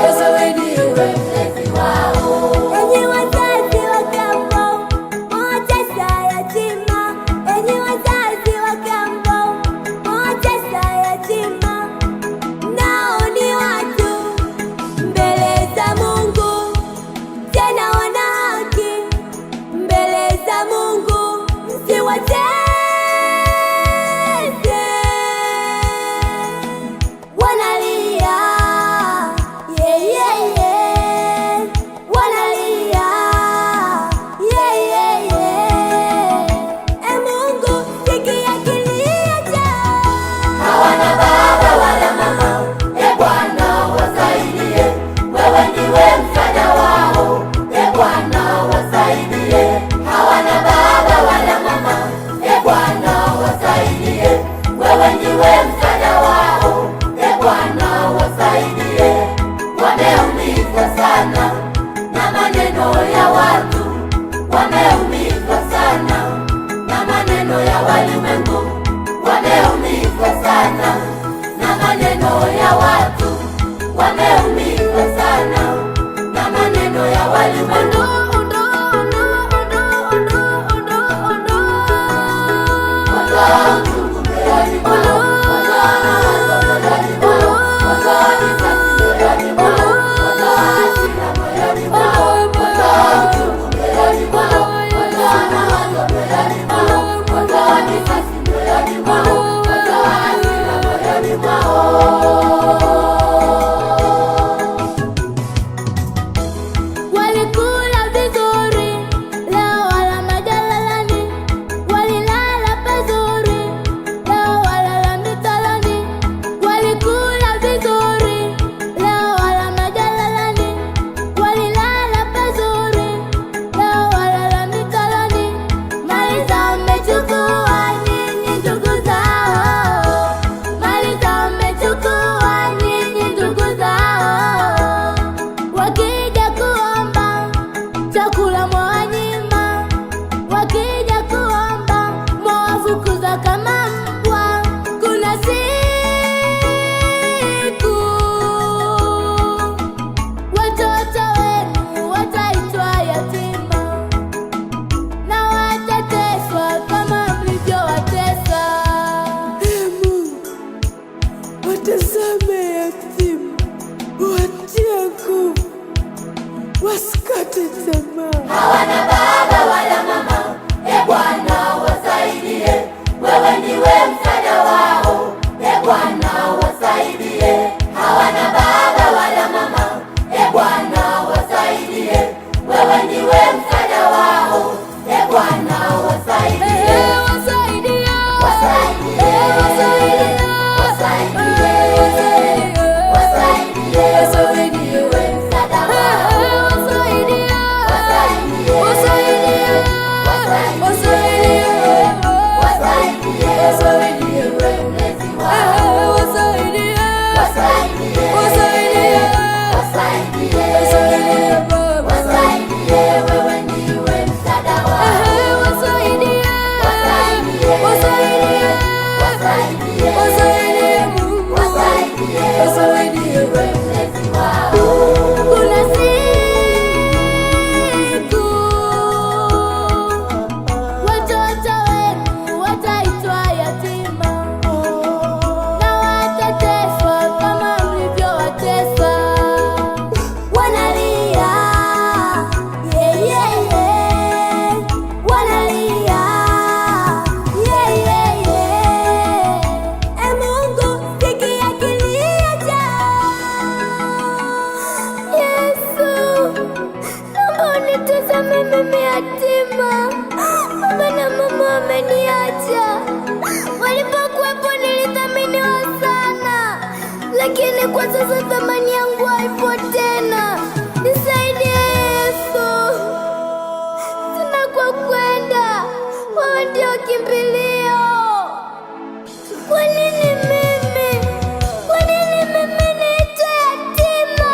wasaidie, wewe mlezi wao. Enyi wazazi wa kambo, mwatesa yatima. Enyi wazazi wa kambo, mwatesa yatima. Nao ni watu mbele za Mungu, tena wana haki mbele za Mungu. Msiwatese, wanalia, yeah, yeah, yeah. Wanalia, yeah, yeah, yeah. Mungu, sikia kilio chao. Hawana baba wala mama, Bwana wasaidie, wewe ndiwe msaada wao. Bwana wasaidie, hawana baba wala mama, maisha. Walipokuwepo nilithaminiwa sana, lakini kwa sasa thamani yangu haipo tena. Nisaidie Yesu, sina kwa kwenda, wewe ndio kimbilio. Kwa nini mimi? Kwa nini mimi niitwe yatima?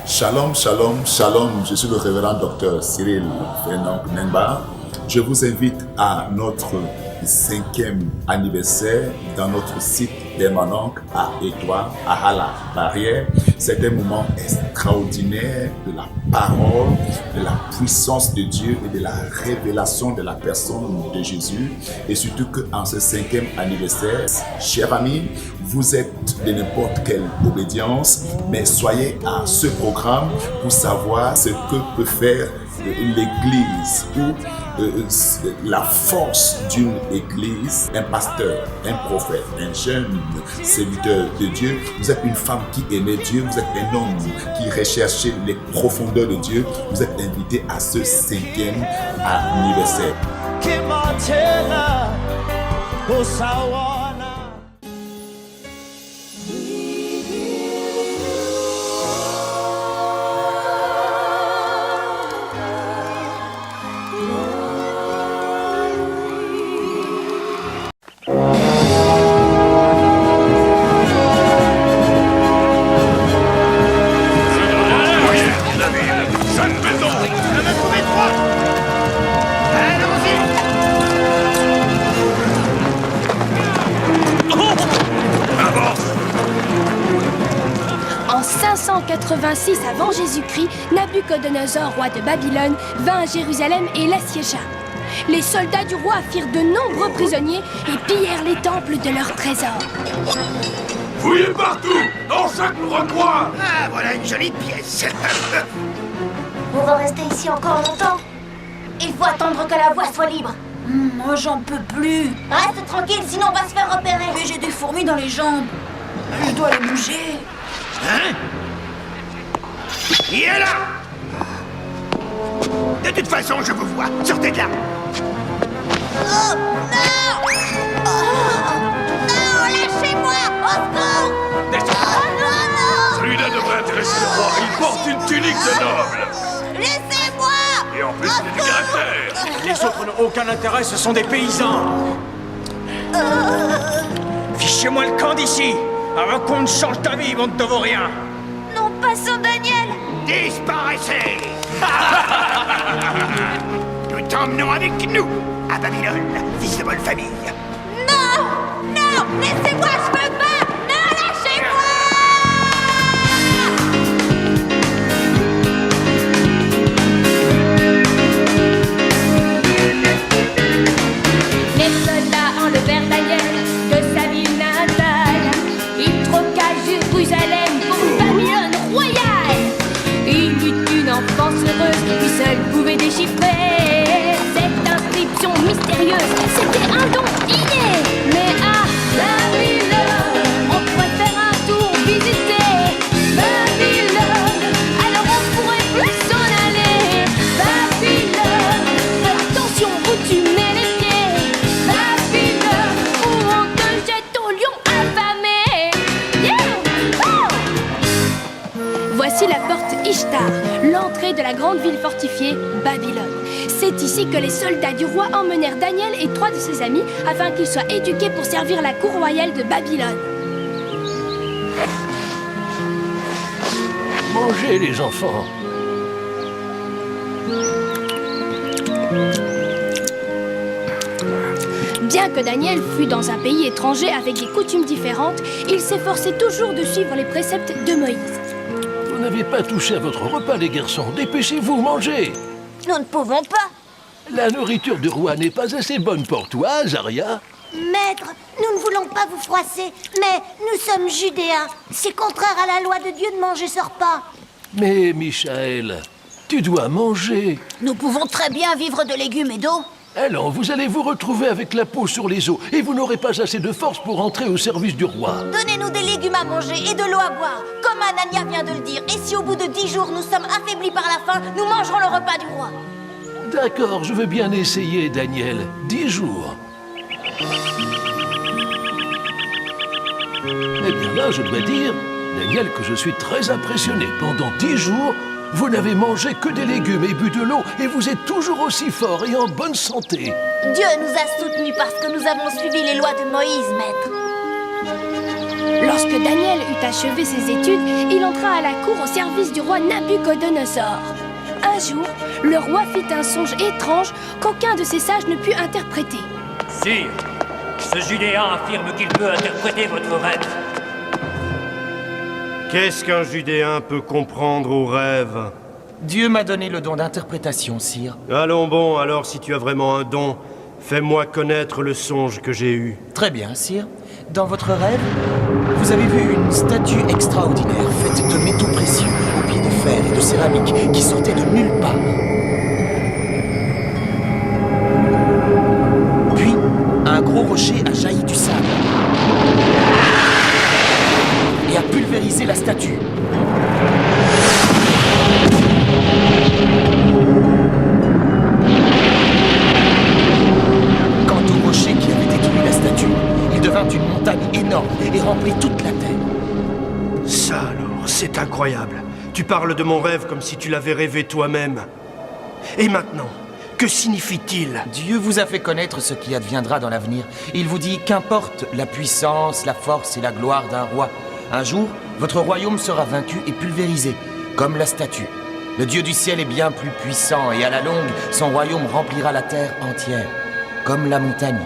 Shalom, shalom, shalom. Je suis le révérend docteur Cyril Nenba. Je vous invite à notre 5e anniversaire dans notre site permanent à Étoile, à Hala, Barrière. C'est un moment extraordinaire de la parole, de la puissance de Dieu et de la révélation de la personne de Jésus. Et surtout qu'en ce 5e anniversaire, chers amis, vous êtes de n'importe quelle obédience, mais soyez à ce programme pour savoir ce que peut faire l'Église ou la force d'une Église, un pasteur, un prophète, un jeune serviteur de Dieu. Vous êtes une femme qui aimait Dieu, vous êtes un homme qui recherchait les profondeurs de Dieu. Vous êtes invité à ce 5e anniversaire. En 586 avant Jésus-Christ, Nabuchodonosor, roi de Babylone, vint à Jérusalem et l'assiégea. Les soldats du roi firent de nombreux prisonniers et pillèrent les temples de leurs trésors. Fouillez partout, dans chaque recoin. Ah, voilà une jolie pièce. On va rester ici encore longtemps. Il faut attendre que la voie soit libre. Moi, j'en peux plus. Reste tranquille, sinon on va se faire repérer. Mais j'ai des fourmis dans les jambes. Je dois les bouger. Hein? Il est là! De toute façon, je vous vois. Sortez de là! Oh, non! Non, lâchez-moi! Au secours! Oh, non! Celui-là devrait intéresser le roi. Il porte une tunique de noble. Laissez-moi! Et en plus, il est du caractère. Les autres n'ont aucun intérêt, ce sont des paysans. Fichez-moi le camp d'ici! Avant qu'on ne change d'avis, on ne te vaut rien! Non, pas sans Daniel! Disparaissez! Nous t'emmenons avec nous à Babylone, fils de bonne famille. Non! Non! Laissez-moi, je peux pas! Non, lâchez-moi! Les soldats enlevèrent Daniel de sa ville natale. Il troqua Jérusalem pour Babylone royale. Il eut une enfance heureuse, lui seul pouvait déchiffrer cette inscription mystérieuse. C'était un don inné. Mais à Babylone, aussi la porte Ishtar, l'entrée de la grande ville fortifiée, Babylone. C'est ici que les soldats du roi emmenèrent Daniel et 3 de ses amis afin qu'ils soient éduqués pour servir la cour royale de Babylone. Mangez, les enfants. Bien que Daniel fût dans un pays étranger avec des coutumes différentes, il s'efforçait toujours de suivre les préceptes de Moïse. Vous n'avez pas touché à votre repas, les garçons. Dépêchez-vous, mangez. Nous ne pouvons pas. La nourriture du roi n'est pas assez bonne pour toi, Azaria. Maître, nous ne voulons pas vous froisser, mais nous sommes judéens. C'est contraire à la loi de Dieu de manger ce repas. Mais, Michaël, tu dois manger. Nous pouvons très bien vivre de légumes et d'eau. Alors, vous allez vous retrouver avec la peau sur les os et vous n'aurez pas assez de force pour entrer au service du roi. Donnez-nous des légumes à manger et de l'eau à boire, comme Anania vient de le dire. Et si au bout de 10 jours nous sommes affaiblis par la faim, nous mangerons le repas du roi. D'accord, je veux bien essayer, Daniel. 10 jours. Eh bien là, je dois dire, Daniel, que je suis très impressionné. Pendant 10 jours, vous n'avez mangé que des légumes et bu de l'eau, et vous êtes toujours aussi fort et en bonne santé. Dieu nous a soutenus parce que nous avons suivi les lois de Moïse, maître. Lorsque Daniel eut achevé ses études, il entra à la cour au service du roi Nabuchodonosor. Un jour, le roi fit un songe étrange qu'aucun de ses sages ne put interpréter. Sire, ce Judéen affirme qu'il peut interpréter votre rêve. Qu'est-ce qu'un Judéen peut comprendre au rêve? Dieu m'a donné le don d'interprétation, sire. Allons bon, alors si tu as vraiment un don, fais-moi connaître le songe que j'ai eu. Très bien, sire. Dans votre rêve, vous avez vu une statue extraordinaire faite de métaux précieux, aux pieds de fer et de céramique, qui sortait de nulle part. Puis, un gros rocher a jailli du sable et a pulvérisé la statue. Quant au rocher qui avait détruit la statue, il devint une montagne énorme et remplit toute la terre. Ça alors, c'est incroyable. Tu parles de mon rêve comme si tu l'avais rêvé toi-même. Et maintenant, que signifie-t-il? Dieu vous a fait connaître ce qui adviendra dans l'avenir. Il vous dit qu'importe la puissance, la force et la gloire d'un roi, un jour, votre royaume sera vaincu et pulvérisé, comme la statue. Le Dieu du ciel est bien plus puissant et à la longue, son royaume remplira la terre entière, comme la montagne.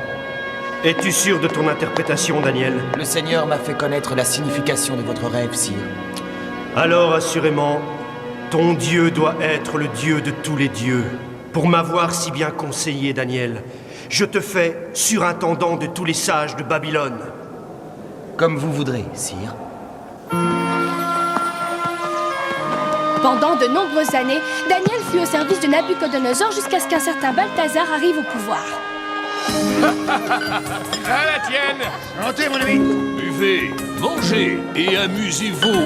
Es-tu sûr de ton interprétation, Daniel? Le Seigneur m'a fait connaître la signification de votre rêve, sire. Alors, assurément, ton Dieu doit être le Dieu de tous les dieux. Pour m'avoir si bien conseillé, Daniel, je te fais surintendant de tous les sages de Babylone. Comme vous voudrez, sire. Pendant de nombreuses années, Daniel fut au service de Nabuchodonosor jusqu'à ce qu'un certain Balthazar arrive au pouvoir. À la tienne! Montez, mon ami! Buvez, mangez et amusez-vous.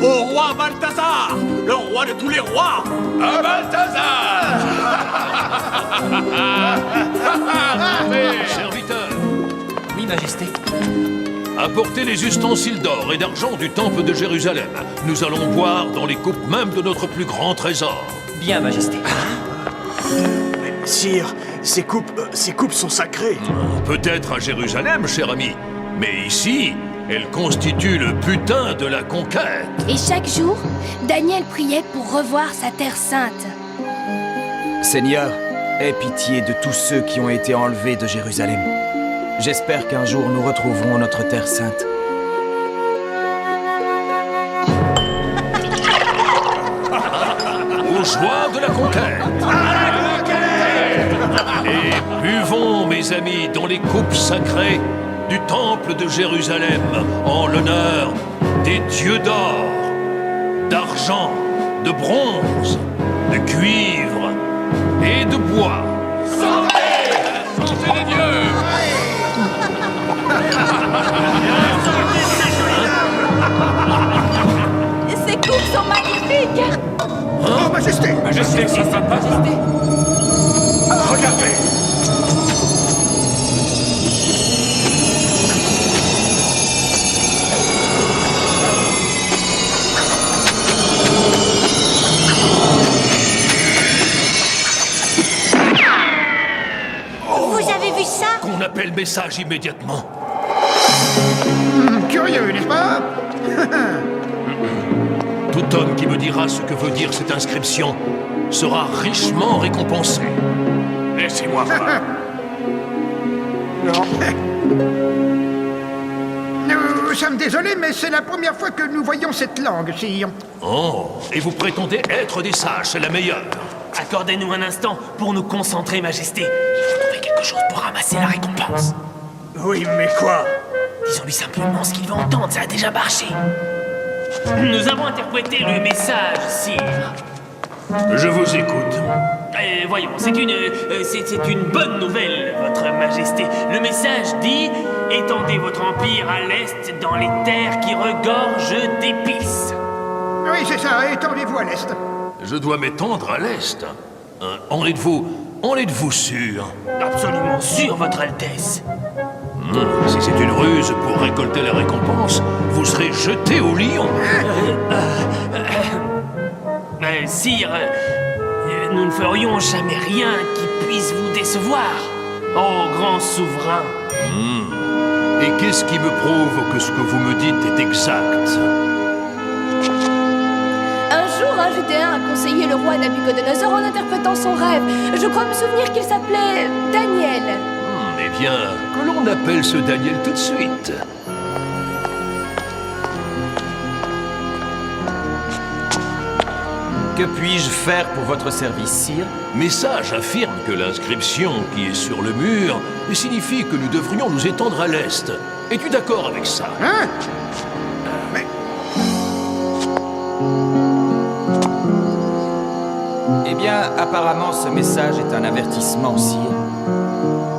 Au roi Balthazar, le roi de tous les rois! À Balthazar! Serviteur, Oui, Majesté. apportez les ustensiles d'or et d'argent du temple de Jérusalem. Nous allons boire dans les coupes même de notre plus grand trésor. Bien, Majesté. Sire, ces coupes sont sacrées. Peut-être à Jérusalem, cher ami, mais ici, elles constituent le butin de la conquête. Et chaque jour, Daniel priait pour revoir sa terre sainte. Seigneur, aie pitié de tous ceux qui ont été enlevés de Jérusalem. J'espère qu'un jour nous retrouverons notre terre sainte. Aux joies de la conquête. Et buvons, mes amis, dans les coupes sacrées du temple de Jérusalem, en l'honneur des dieux d'or, d'argent, de bronze, de cuivre et de bois. Santé! Santé des dieux! Ces coupes sont magnifiques! Oh, Majesté! Majesté, c'est pas Majesté! Regardez! message immédiatement. Curieux, n'est-ce pas? Tout homme qui me dira ce que veut dire cette inscription sera richement récompensé. Laissez-moi voir. Non. Nous sommes désolés, mais c'est la première fois que nous voyons cette langue, sire. Oh, et vous prétendez être des sages, c'est la meilleure. Accordez-nous un instant pour nous concentrer, Majesté. Il faut trouver quelque chose pour ramasser la récompense. Oui, mais quoi? Disons-lui simplement ce qu'il veut entendre, ça a déjà marché. Nous avons interprété le message, sire. Je vous écoute. Voyons, c'est une bonne nouvelle, votre Majesté. Le message dit « Étendez votre empire à l'est dans les terres qui regorgent d'épices ». Oui, c'est ça, étendez-vous à l'est. Je dois m'étendre à l'est. En êtes-vous sûr? Absolument sûr, votre Altesse. Si c'est une ruse pour récolter la récompense, vous serez jeté au lion. Sire, nous ne ferions jamais rien qui puisse vous décevoir. Oh, grand souverain. Et qu'est-ce qui me prouve que ce que vous me dites est exact? Un jour, un Judéen a conseillé le roi Nabucodonosor en interprétant son rêve. Je crois me souvenir qu'il s'appelait Daniel. Eh bien, que l'on appelle ce Daniel tout de suite. Que puis-je faire pour votre service, sire? Message affirme que l'inscription qui est sur le mur signifie que nous devrions nous étendre à l'est. Es-tu d'accord avec ça? Hein? Mais... Eh bien, apparemment, ce message est un avertissement, sire.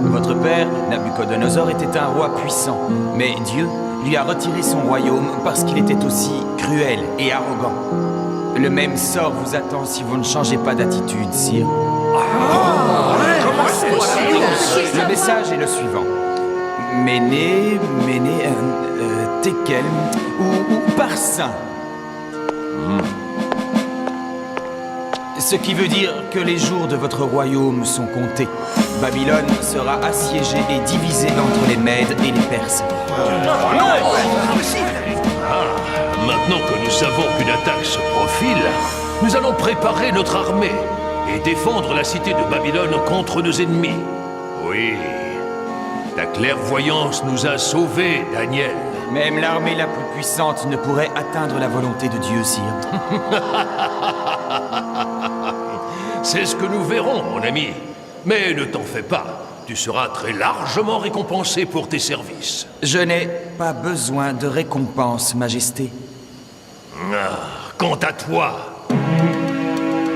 Votre père, Nabucodonosor, était un roi puissant, mais Dieu lui a retiré son royaume parce qu'il était aussi cruel et arrogant. Le même sort vous attend si vous ne changez pas d'attitude, sire. Le message est le suivant. Méné, Tekel ou Parsin. Ce qui veut dire que les jours de votre royaume sont comptés. Babylone sera assiégée et divisée entre les Mèdes et les Perses. Maintenant que nous savons qu'une attaque se profile, nous allons préparer notre armée et défendre la cité de Babylone contre nos ennemis. Oui, ta clairvoyance nous a sauvés, Daniel. Même l'armée la plus puissante ne pourrait atteindre la volonté de Dieu, sire. C'est ce que nous verrons, mon ami. Mais ne t'en fais pas. Tu seras très largement récompensé pour tes services. Je n'ai pas besoin de récompense, Majesté. Quant à toi,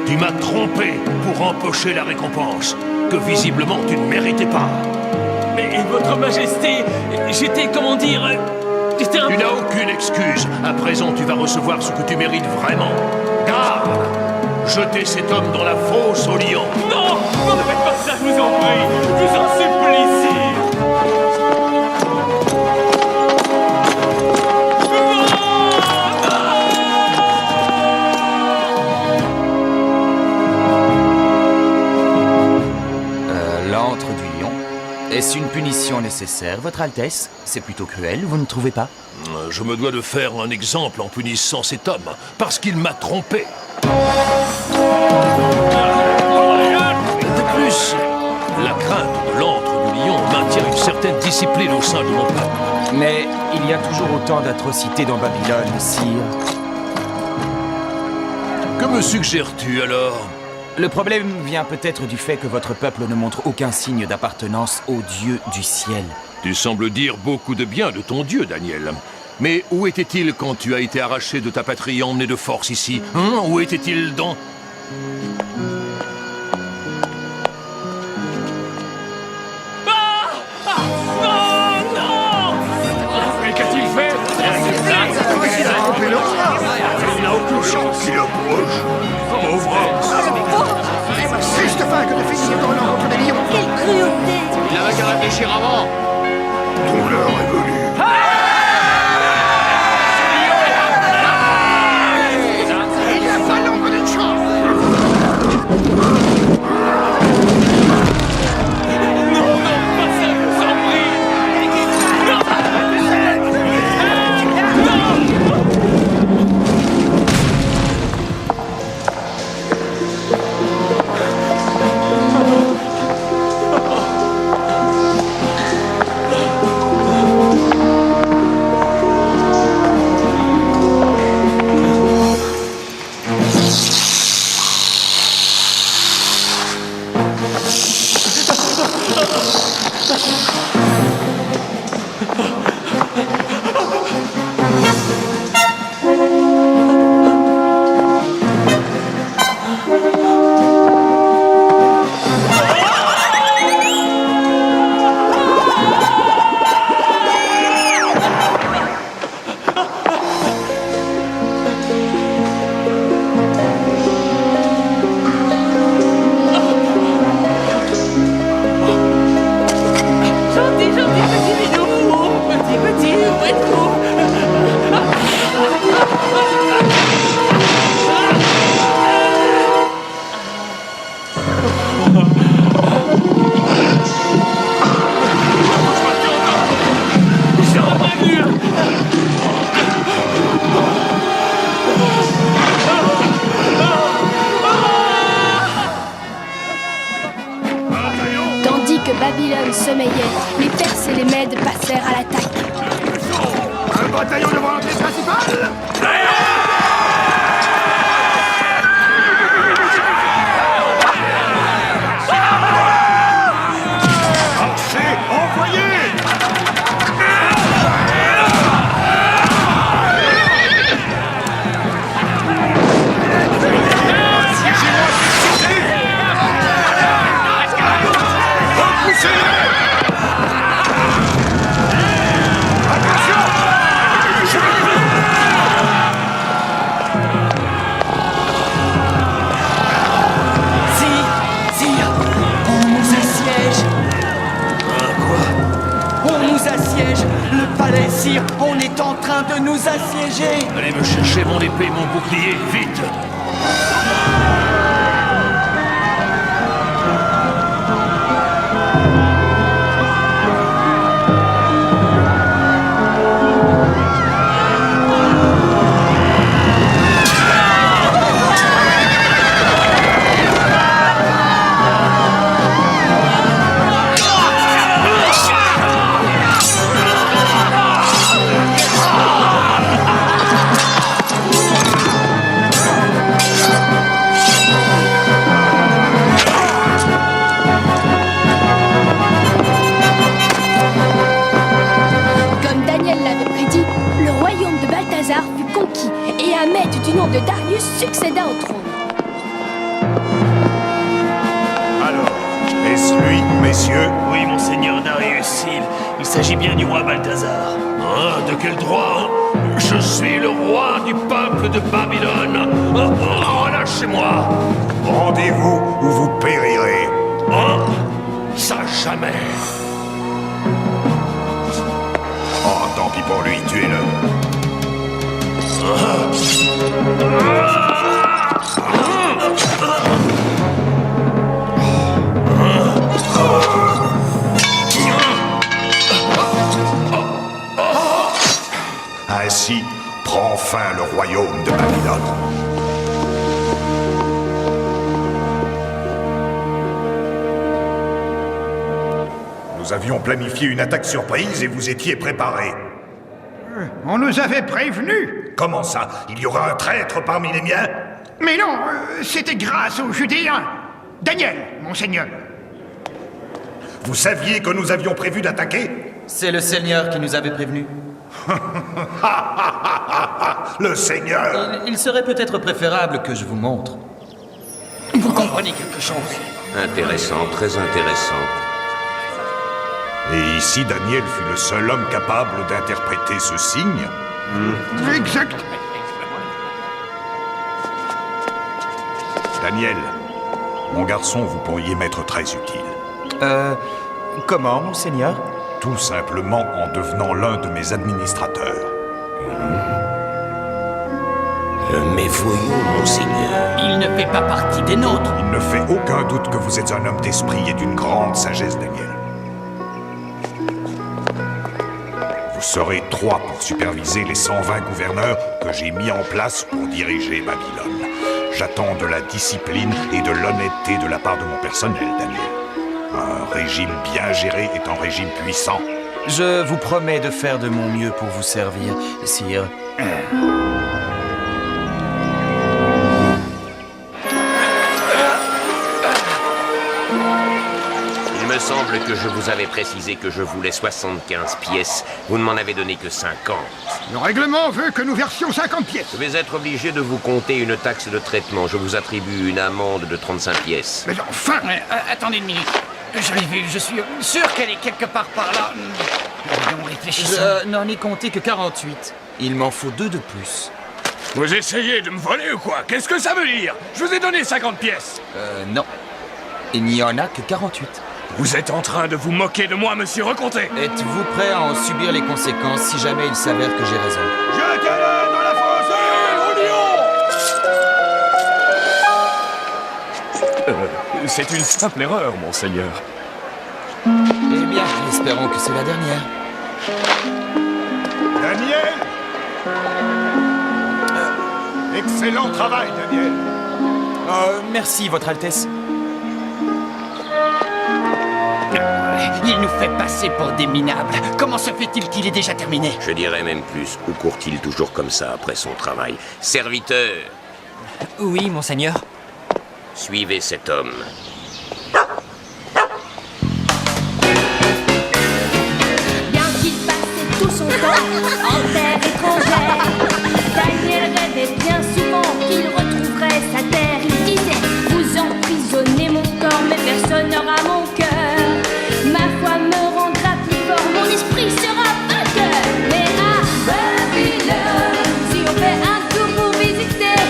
tu m'as trompé pour empocher la récompense, que visiblement tu ne méritais pas. Mais votre Majesté, j'étais, comment dire... Tu n'as aucune excuse. À présent, tu vas recevoir ce que tu mérites vraiment. Garde! Jetez cet homme dans la fosse au lion. Non! Non, ne faites pas ça, je vous en prie! Je vous en supplie, sire! L'antre du lion. Est-ce une punition nécessaire, Votre Altesse? C'est plutôt cruel, vous ne trouvez pas? Je me dois de faire un exemple en punissant cet homme, parce qu'il m'a trompé. De plus, la crainte de l'antre du lion maintient une certaine discipline au sein de mon peuple. Mais il y a toujours autant d'atrocités dans Babylone, sire. Que me suggères-tu alors? Le problème vient peut-être du fait que votre peuple ne montre aucun signe d'appartenance au Dieu du ciel. Tu sembles dire beaucoup de bien de ton Dieu, Daniel. Mais où était-il quand tu as été arraché de ta patrie emmené de force ici? Où était-il dans... Mais qu'a-t-il fait? Il n'a aucune chance, il approche. Pauvre homme. Juste fin que de finir dans l'ordre des lions. Quelle cruauté! Il avait qu'à réfléchir avant. Ton l'heure est venue. Il n'y a pas l'ombre d'une chance. Non, pas ça, je vous en prie! Tandis que Babylone sommeillait, les Perses et les Mèdes passèrent à l'attaque. Un bataillon devant l'entrée principale. Archers, envoyez! Sire, on nous assiège. Quoi? On nous assiège. Le palais, sire, on est en train de nous assiéger. Allez me chercher mon épée et mon bouclier, vite! Comme Daniel l'avait prédit, le royaume de Balthazar fut conquis et un maître du nom de Darius succéda au trône. Alors, est-ce lui, messieurs? Oui, monseigneur Darius, il s'agit bien du roi Balthazar. Ah, de quel droit, hein? Je suis le roi du peuple de Babylone. Relâchez-moi. Rendez-vous ou vous périrez. Oh, ça jamais. Oh, tant pis pour lui, tuez-le. Ainsi prend fin le royaume de Babylone. Nous avions planifié une attaque surprise et vous étiez préparés. On nous avait prévenus. Comment ça? Il y aura un traître parmi les miens? Mais non, c'était grâce aux Judéens. Daniel, monseigneur. Vous saviez que nous avions prévu d'attaquer? C'est le Seigneur qui nous avait prévenus. Le Seigneur! Il serait peut-être préférable que je vous montre. Vous comprenez quelque chose? Intéressant, très intéressant. Et ici, Daniel fut le seul homme capable d'interpréter ce signe? Exact. Daniel, mon garçon, vous pourriez m'être très utile. Comment, monseigneur? Tout simplement en devenant l'un de mes administrateurs. Mais voyons, monseigneur. Il ne fait pas partie des nôtres. Il ne fait aucun doute que vous êtes un homme d'esprit et d'une grande sagesse, Daniel. Vous serez 3 pour superviser les 120 gouverneurs que j'ai mis en place pour diriger Babylone. J'attends de la discipline et de l'honnêteté de la part de mon personnel, Daniel. Un régime bien géré est un régime puissant. Je vous promets de faire de mon mieux pour vous servir, sire. Il me semble semble que je vous avais précisé que je voulais 75 pièces. Vous ne m'en avez donné que 50. Le règlement veut que nous versions 50 pièces. Je vais être obligé de vous compter une taxe de traitement. Je vous attribue une amende de 35 pièces. Mais enfin... Attendez une minute. Je l'ai vue, je suis sûr qu'elle est quelque part par là. Je n'en ai compté que 48. Il m'en faut 2 de plus. Vous essayez de me voler ou quoi? Qu'est-ce que ça veut dire? Je vous ai donné 50 pièces. Non. Il n'y en a que 48. Vous êtes en train de vous moquer de moi, monsieur Recompté? Êtes-vous prêt à en subir les conséquences si jamais il s'avère que j'ai raison? Jetez-le dans la fosse au lion! C'est une simple erreur, monseigneur. Eh bien, espérons que c'est la dernière. Daniel! Excellent travail, Daniel! Merci, Votre Altesse. Il nous fait passer pour des minables. Comment se fait-il qu'il est déjà terminé? Je dirais même plus. Où court-il toujours comme ça après son travail? Serviteur! Oui, monseigneur. Suivez cet homme. Bien qu'il passait tout son temps en terre étrangère, Daniel rêvait bien souvent qu'il retrouverait sa terre. Il disait: vous emprisonnez mon corps, mais personne n'aura mon cœur. Ma foi me rendra plus fort, mon esprit sera vainqueur. Mais à Babylone, si on fait un tour pour visiter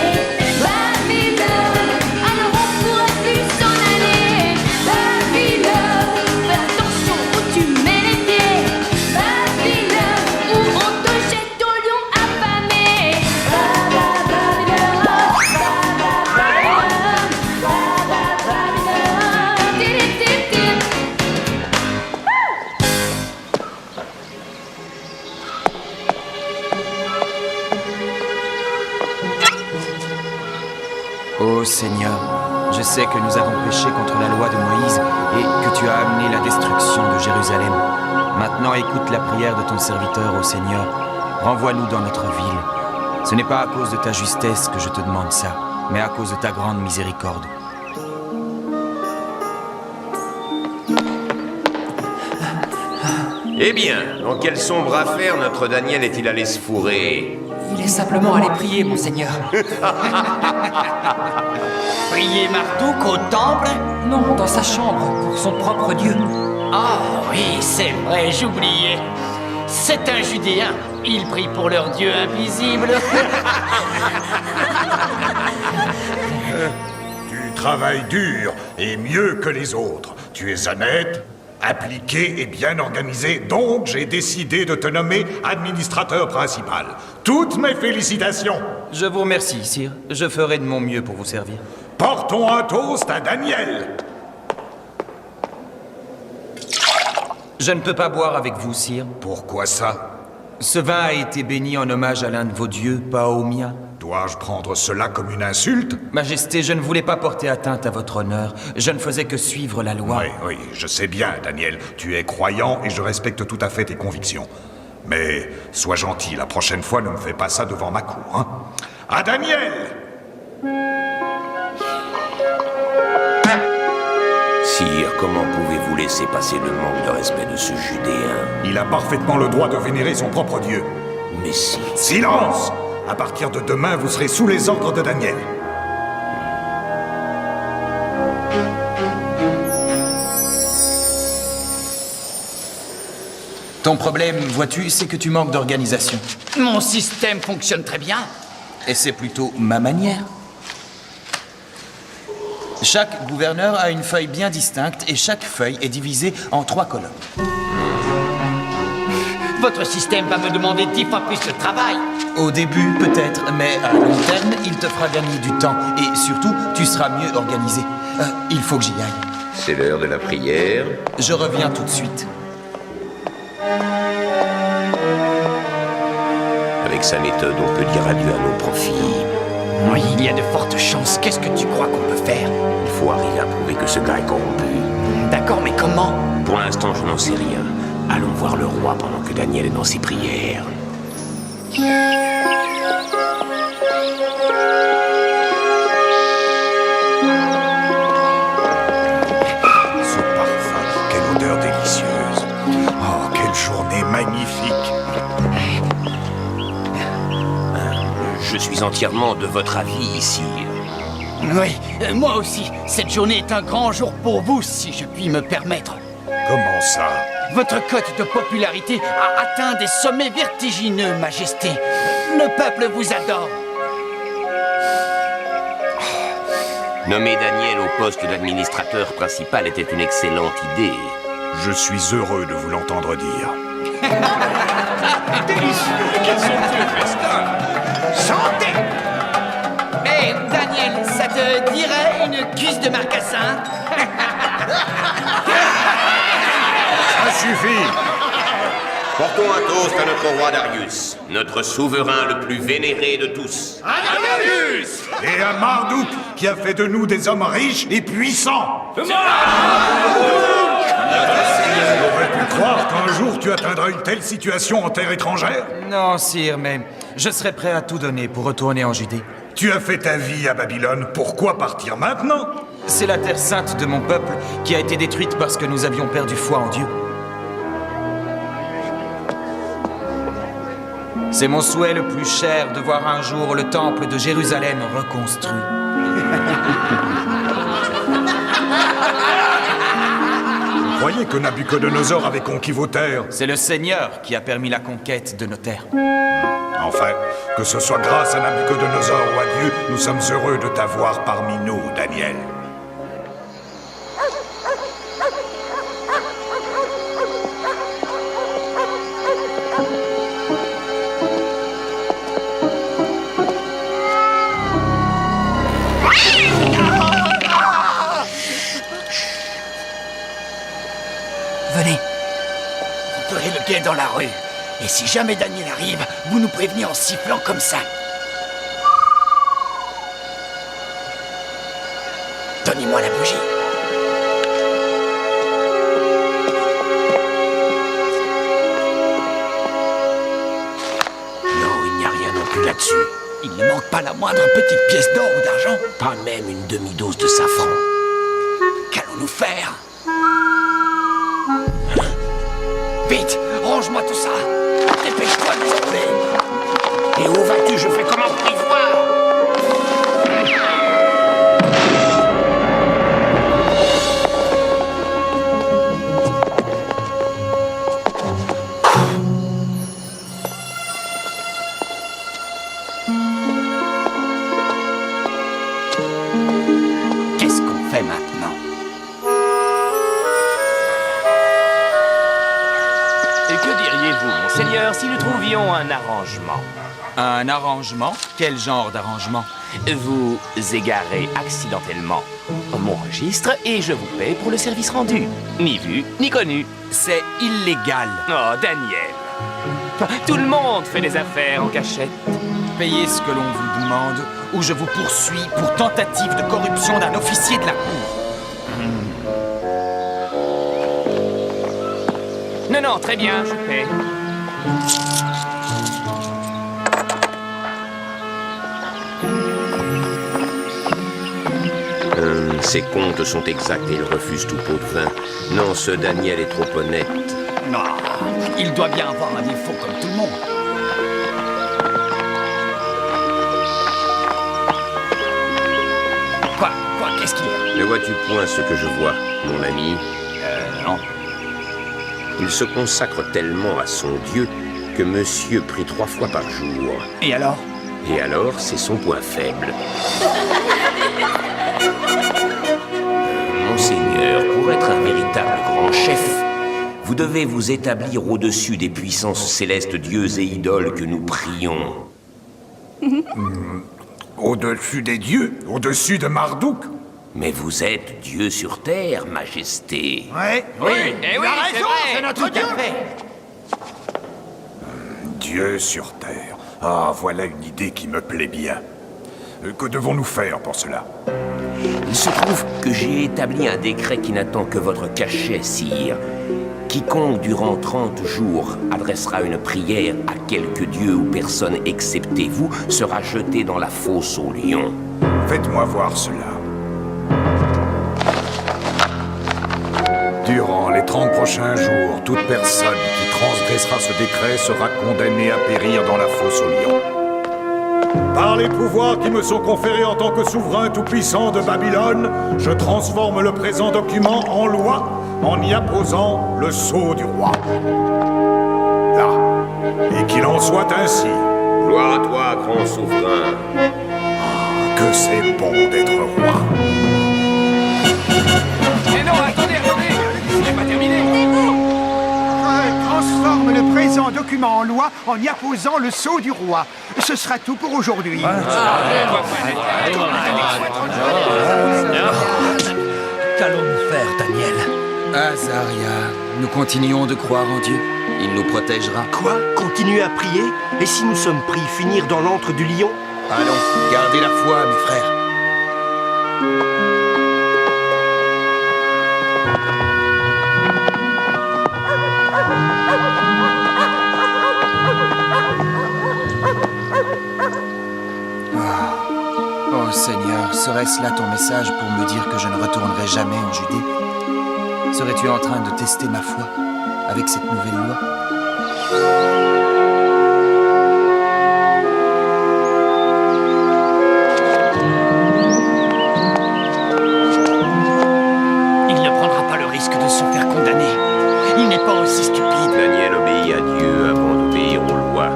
Babylone, alors on pourrait plus s'en aller. Babylone, fais attention où tu mets les pieds. Babylone, où on te jette au lion affamé. Babylone, Ô Seigneur, je sais que nous avons péché contre la loi de Moïse et que tu as amené la destruction de Jérusalem. Maintenant, écoute la prière de ton serviteur, ô Seigneur. Renvoie-nous dans notre ville. Ce n'est pas à cause de ta justesse que je te demande ça, mais à cause de ta grande miséricorde. Eh bien, dans quelle sombre affaire notre Daniel est-il allé se fourrer? Il est simplement allé prier, monseigneur. Prier Marduk au temple? Non, dans sa chambre, pour son propre Dieu. Ah oui, c'est vrai, j'oubliais. C'est un Judéen. Ils prient pour leur Dieu invisible. Tu travailles dur et mieux que les autres. Tu es honnête, appliqué et bien organisé, donc j'ai décidé de te nommer administrateur principal. Toutes mes félicitations. Je vous remercie, sire. Je ferai de mon mieux pour vous servir. Portons un toast à Daniel. Je ne peux pas boire avec vous, sire. Pourquoi ça? Ce vin a été béni en hommage à l'un de vos dieux, pas au mien. Dois-je prendre cela comme une insulte? Majesté, je ne voulais pas porter atteinte à votre honneur. Je ne faisais que suivre la loi. Oui, je sais bien, Daniel. Tu es croyant et je respecte tout à fait tes convictions. Mais sois gentil, la prochaine fois, ne me fais pas ça devant ma cour, hein? À Daniel! Sire, comment pouvez-vous laisser passer le manque de respect de ce Judéen? Il a parfaitement le droit de vénérer son propre Dieu. Mais si... Silence! À partir de demain, vous serez sous les ordres de Daniel. Ton problème, vois-tu, c'est que tu manques d'organisation. Mon système fonctionne très bien. Et c'est plutôt ma manière. Chaque gouverneur a une feuille bien distincte et chaque feuille est divisée en 3 colonnes. Votre système va me demander 10 fois plus de travail. Au début, peut-être, mais à long terme, il te fera gagner du temps. Et surtout, tu seras mieux organisé. Il faut que j'y aille. C'est l'heure de la prière. Je reviens tout de suite. Avec sa méthode, on peut dire adieu à nos profits. Oui, il y a de fortes chances. Qu'est-ce que tu crois qu'on peut faire? Il faut arriver à prouver que ce gars est corrompu. D'accord, mais comment? Pour l'instant, je n'en sais rien. Allons voir le roi pendant que Daniel est dans ses prières. Ce parfum, quelle odeur suis entièrement de votre avis, sire. Oui, moi aussi. Cette journée est un grand jour pour vous, si je puis me permettre. Comment ça? Votre cote de popularité a atteint des sommets vertigineux, Majesté. Le peuple vous adore. Nommer Daniel au poste d'administrateur principal était une excellente idée. Je suis heureux de vous l'entendre dire. Délicieux! Quels somptueux festins! Santé! Mais Daniel, ça te dirait une cuisse de marcassin? Ça suffit! Portons un toast à notre roi Darius, notre souverain le plus vénéré de tous. Darius! Et à Marduk, qui a fait de nous des hommes riches et puissants. Tu aurais pu croire qu'un jour tu atteindras une telle situation en terre étrangère? Non, sire, mais je serais prêt à tout donner pour retourner en Judée. Tu as fait ta vie à Babylone, pourquoi partir maintenant? C'est la terre sainte de mon peuple qui a été détruite parce que nous avions perdu foi en Dieu. C'est mon souhait le plus cher de voir un jour le temple de Jérusalem reconstruit. Vous croyez que Nabuchodonosor avait conquis vos terres? C'est le Seigneur qui a permis la conquête de nos terres. Enfin, que ce soit grâce à Nabuchodonosor ou à Dieu, nous sommes heureux de t'avoir parmi nous, Daniel. Venez. Vous ferez le guet dans la rue. Et si jamais Daniel arrive, vous nous prévenez en sifflant comme ça. Donnez-moi la bougie. Non, il n'y a rien non plus là-dessus. Il ne manque pas la moindre petite pièce d'or ou d'argent. Pas même une demi-dose de safran. Qu'allons-nous faire? Vite, range-moi tout ça. Dépêche-toi de tomber. Et où vas-tu? Je fais comment pour y voir? Qu'est-ce qu'on fait maintenant? Et que diriez-vous, monseigneur, si nous trouvions un arrangement? Un arrangement? Quel genre d'arrangement? Vous égarez accidentellement mon registre et je vous paie pour le service rendu. Ni vu, ni connu. C'est illégal. Oh, Daniel. Tout le monde fait des affaires en cachette. Payez ce que l'on vous demande, ou je vous poursuis pour tentative de corruption d'un officier de la cour. Non, très bien, je paie. Ses comptes sont exacts et il refuse tout pot de vin. Non, ce Daniel est trop honnête. Non, il doit bien avoir un défaut comme tout le monde. Quoi, qu'est-ce qu'il y a? Ne vois-tu point ce que je vois, mon ami? Non. Il se consacre tellement à son Dieu que monsieur prie 3 fois par jour. Et alors? Et alors, c'est son point faible. Monseigneur, pour être un véritable grand chef, vous devez vous établir au-dessus des puissances célestes dieux et idoles que nous prions. Au-dessus des dieux? Au-dessus de Marduk? Mais vous êtes Dieu sur terre, Majesté. Ouais. Oui, c'est vrai, c'est notre Dieu. Dieu sur terre. Ah, voilà une idée qui me plaît bien. Que devons-nous faire pour cela? Il se trouve que j'ai établi un décret qui n'attend que votre cachet, sire. Quiconque, durant 30 jours, adressera une prière à quelque dieu ou personne excepté vous, sera jeté dans la fosse aux lions. Faites-moi voir cela. Durant les 30 prochains jours, toute personne qui transgressera ce décret sera condamnée à périr dans la fosse aux lions. Par les pouvoirs qui me sont conférés en tant que souverain tout-puissant de Babylone, je transforme le présent document en loi en y apposant le sceau du roi. Là. Et qu'il en soit ainsi. Gloire à toi, grand souverain. Ah, que c'est bon d'être roi. Mais non, attendez, il n'est pas terminé. Transforme le présent document en loi en y apposant le sceau du roi. Ce sera tout pour aujourd'hui. Qu'allons-nous faire, Daniel? Azaria, nous continuons de croire en Dieu. Il nous protégera. Quoi? Continuer à prier? Et si nous sommes pris, finir dans l'antre du lion? Allons, gardez la foi, mes frères. Oh Seigneur, serait-ce là ton message pour me dire que je ne retournerai jamais en Judée? Serais-tu en train de tester ma foi avec cette nouvelle loi? Il ne prendra pas le risque de se faire condamner. Il n'est pas aussi stupide. Daniel obéit à Dieu avant d'obéir aux lois.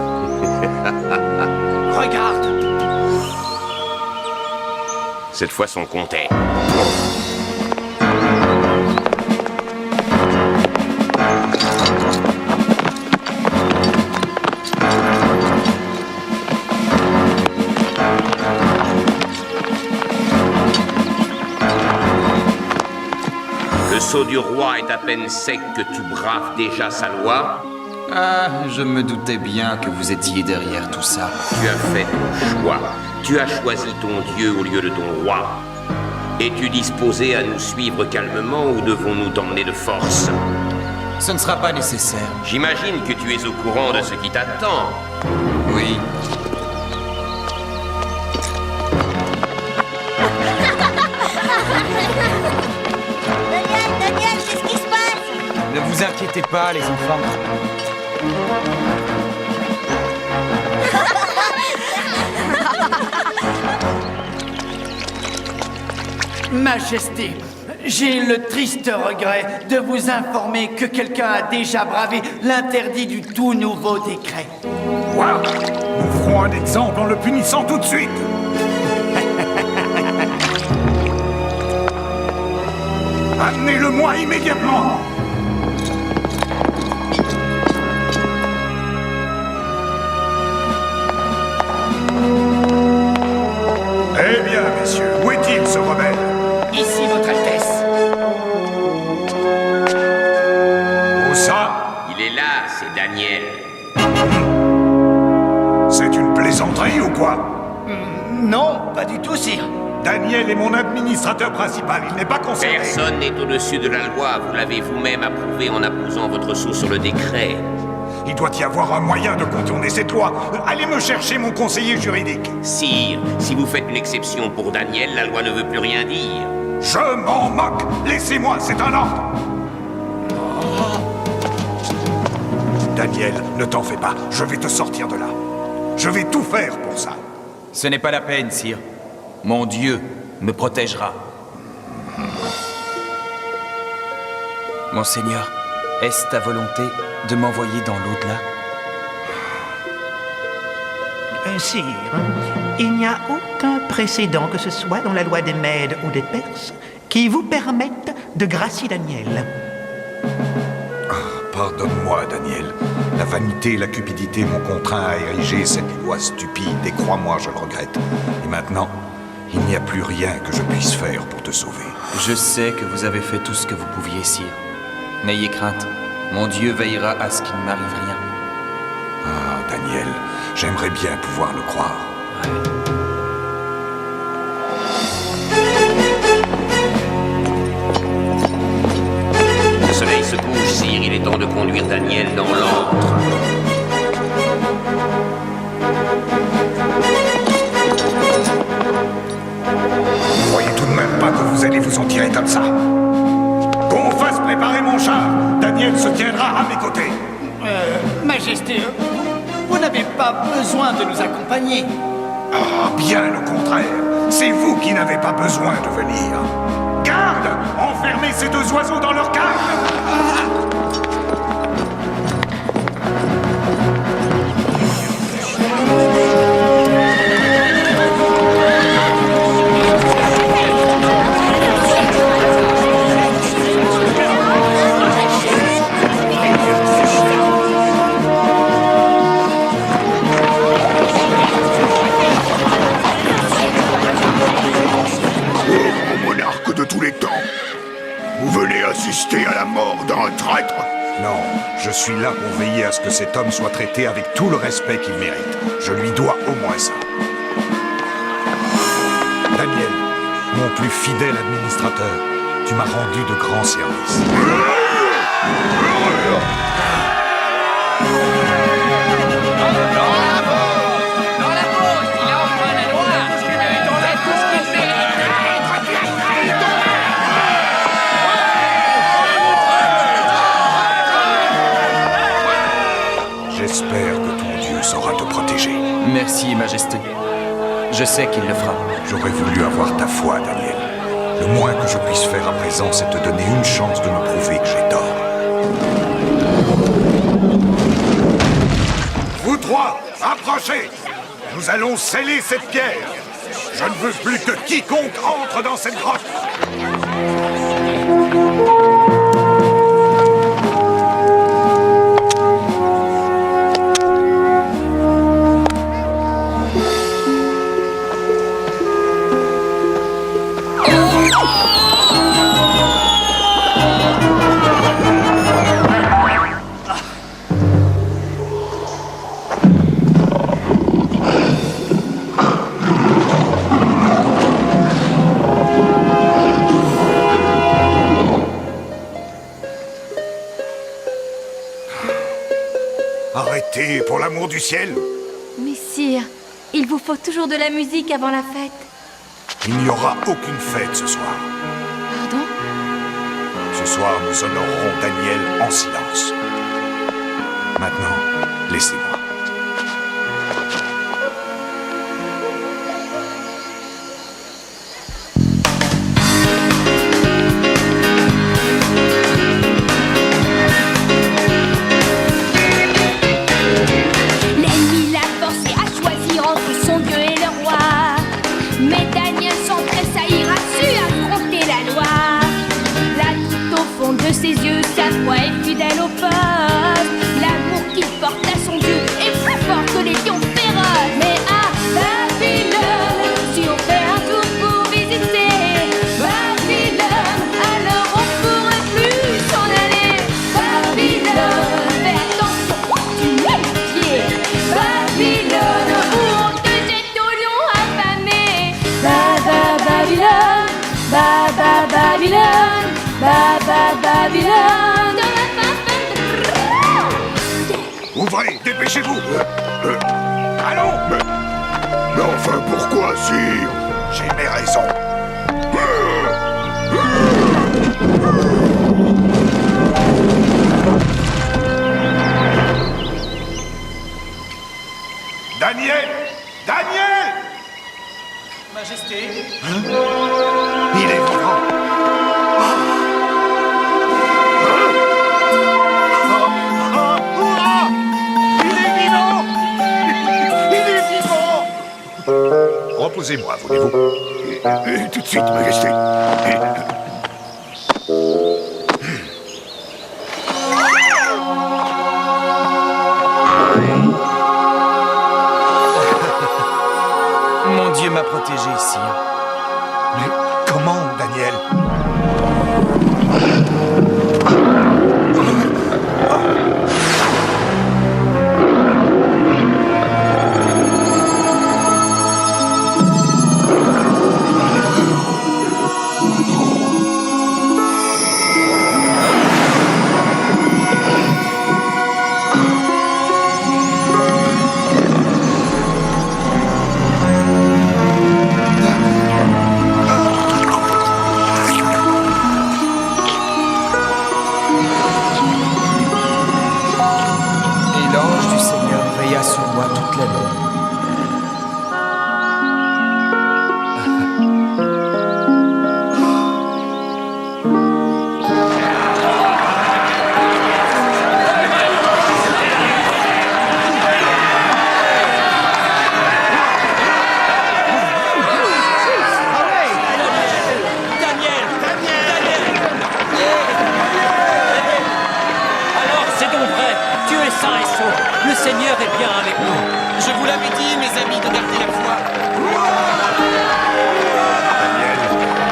Regarde! Cette fois, son compte est. Le sceau du roi est à peine sec que tu braves déjà sa loi. Ah, je me doutais bien que vous étiez derrière tout ça. Tu as fait ton choix. Tu as choisi ton Dieu au lieu de ton roi. Es-tu disposé à nous suivre calmement ou devons-nous t'emmener de force? Ce ne sera pas nécessaire. J'imagine que tu es au courant de ce qui t'attend. Oui. Daniel, qu'est-ce qui se passe? Ne vous inquiétez pas, les enfants. Majesté, j'ai le triste regret de vous informer que quelqu'un a déjà bravé l'interdit du tout nouveau décret. Waouh! Nous ferons un exemple en le punissant tout de suite. Amenez-le-moi immédiatement. Eh bien, messieurs, où est-il, ce rebelle? Ici, Votre Altesse. Où ça? Il est là, c'est Daniel. C'est une plaisanterie ou quoi? Non, pas du tout, sire. Daniel est mon administrateur principal, il n'est pas concerné. Personne n'est au-dessus de la loi, vous l'avez vous-même approuvé en apposant votre sceau sur le décret. Il doit y avoir un moyen de contourner cette loi. Allez me chercher mon conseiller juridique. Sire, si vous faites une exception pour Daniel, la loi ne veut plus rien dire. Je m'en moque. Laissez-moi, c'est un ordre. Daniel, ne t'en fais pas. Je vais te sortir de là. Je vais tout faire pour ça. Ce n'est pas la peine, sire. Mon Dieu me protégera. Mon Seigneur, est-ce ta volonté de m'envoyer dans l'au-delà? Sire, il n'y a aucun précédent que ce soit dans la loi des Mèdes ou des Perses qui vous permette de gracier Daniel. Pardonne-moi, Daniel. La vanité et la cupidité m'ont contraint à ériger cette loi stupide, et crois-moi, je le regrette. Et maintenant, il n'y a plus rien que je puisse faire pour te sauver. Je sais que vous avez fait tout ce que vous pouviez, sire. N'ayez crainte, mon Dieu veillera à ce qu'il ne m'arrive rien. Ah, Daniel, j'aimerais bien pouvoir le croire. Le soleil se couche, sire, il est temps de conduire Daniel dans l'antre. Vous croyez tout de même pas que vous allez vous en tirer comme ça? Qu'on fasse préparer mon char. Daniel se tiendra à mes côtés. Majesté, vous n'avez pas besoin de nous accompagner. Ah, bien le contraire. C'est vous qui n'avez pas besoin de venir. Garde! Enfermez ces deux oiseaux dans leur cage! Monarque de tous les temps, vous venez assister à la mort d'un traître? Non, je suis là pour veiller à ce que cet homme soit traité avec tout le respect qu'il mérite. Je lui dois au moins ça. Daniel, mon plus fidèle administrateur, tu m'as rendu de grands services. J'espère que ton Dieu saura te protéger. Merci, Majesté. Je sais qu'il le fera. J'aurais voulu avoir ta foi, Daniel. Le moins que je puisse faire à présent, c'est te donner une chance de me prouver que j'ai tort. Vous trois, approchez! Nous allons sceller cette pierre. Je ne veux plus que quiconque entre dans cette grotte. Arrêtez, pour l'amour du ciel! Mais sire, il vous faut toujours de la musique avant la fête. Il n'y aura aucune fête ce soir. Pardon? Ce soir, nous honorerons Daniel en silence. Maintenant, laissez-moi. L'ennemi l'a forcé à choisir entre son Dieu et le roi. Mais Daniel sans tressaillir a su affronter la loi. Là tout au fond de ses yeux, sa foi est fidèle au poste. L'amour qu'il porte à son Dieu est plus fort que les lions féroces. Mais à Babylone, si on fait un tour pour visiter Babylone, alors on pourrait plus s'en aller. Babylone, fais attention où tu mets le pied. Babylone, où on te jette au lion affamé. Babylone, Babylone, Babylone. Ouvrez, dépêchez-vous! Allons! Mais enfin, pourquoi, sire? J'ai mes raisons. Daniel! Daniel! Majesté. Il est vivant! Reposez-moi, voulez-vous? Tout de suite, Majesté. Mon Dieu m'a protégé, sire. Mais comment, Daniel? Et l'ange du Seigneur veilla sur moi toute la nuit. l'avez dit, mes amis, de garder la foi. Daniel,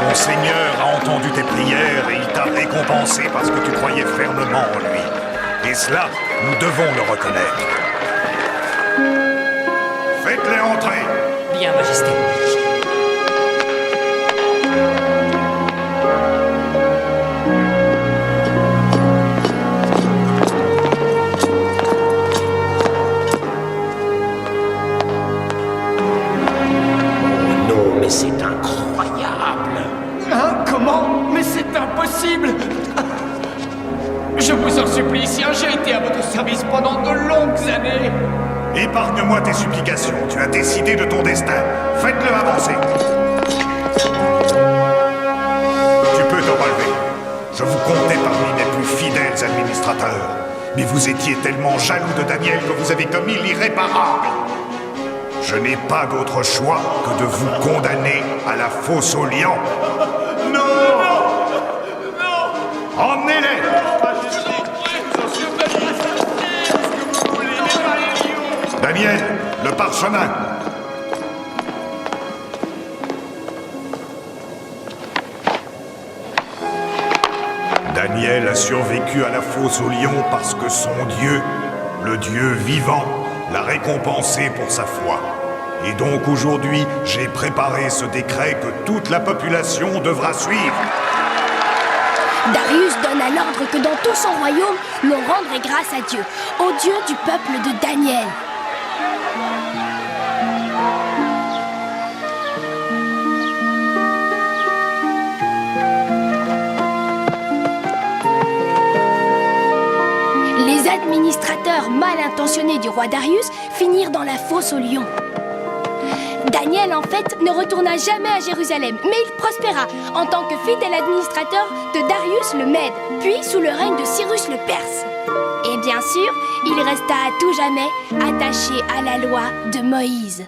ton Seigneur a entendu tes prières et il t'a récompensé parce que tu croyais fermement en lui. Et cela, nous devons le reconnaître. Faites-les entrer. Bien, Majesté. Mais c'est incroyable. Hein? Comment? Mais c'est impossible. Je vous en supplie, sire, j'ai été à votre service pendant de longues années. Épargne-moi tes supplications. Tu as décidé de ton destin. Faites-le avancer. Tu peux te relever. Je vous comptais parmi mes plus fidèles administrateurs. Mais vous étiez tellement jaloux de Daniel que vous avez commis l'irréparable. Je n'ai pas d'autre choix que de vous condamner à la fosse aux lions. Non! Non! Emmenez-les! Daniel, le parchemin. Daniel a survécu à la fosse aux lions parce que son Dieu, le Dieu vivant, l'a récompensé pour sa foi. Et donc aujourd'hui, j'ai préparé ce décret que toute la population devra suivre. Darius donne l'ordre que dans tout son royaume, l'on rendrait grâce à Dieu, au Dieu du peuple de Daniel. Les administrateurs mal intentionnés du roi Darius finirent dans la fosse aux lions. Daniel, en fait, ne retourna jamais à Jérusalem, mais il prospéra en tant que fidèle administrateur de Darius le Mède, puis sous le règne de Cyrus le Perse. Et bien sûr, il resta à tout jamais attaché à la loi de Moïse.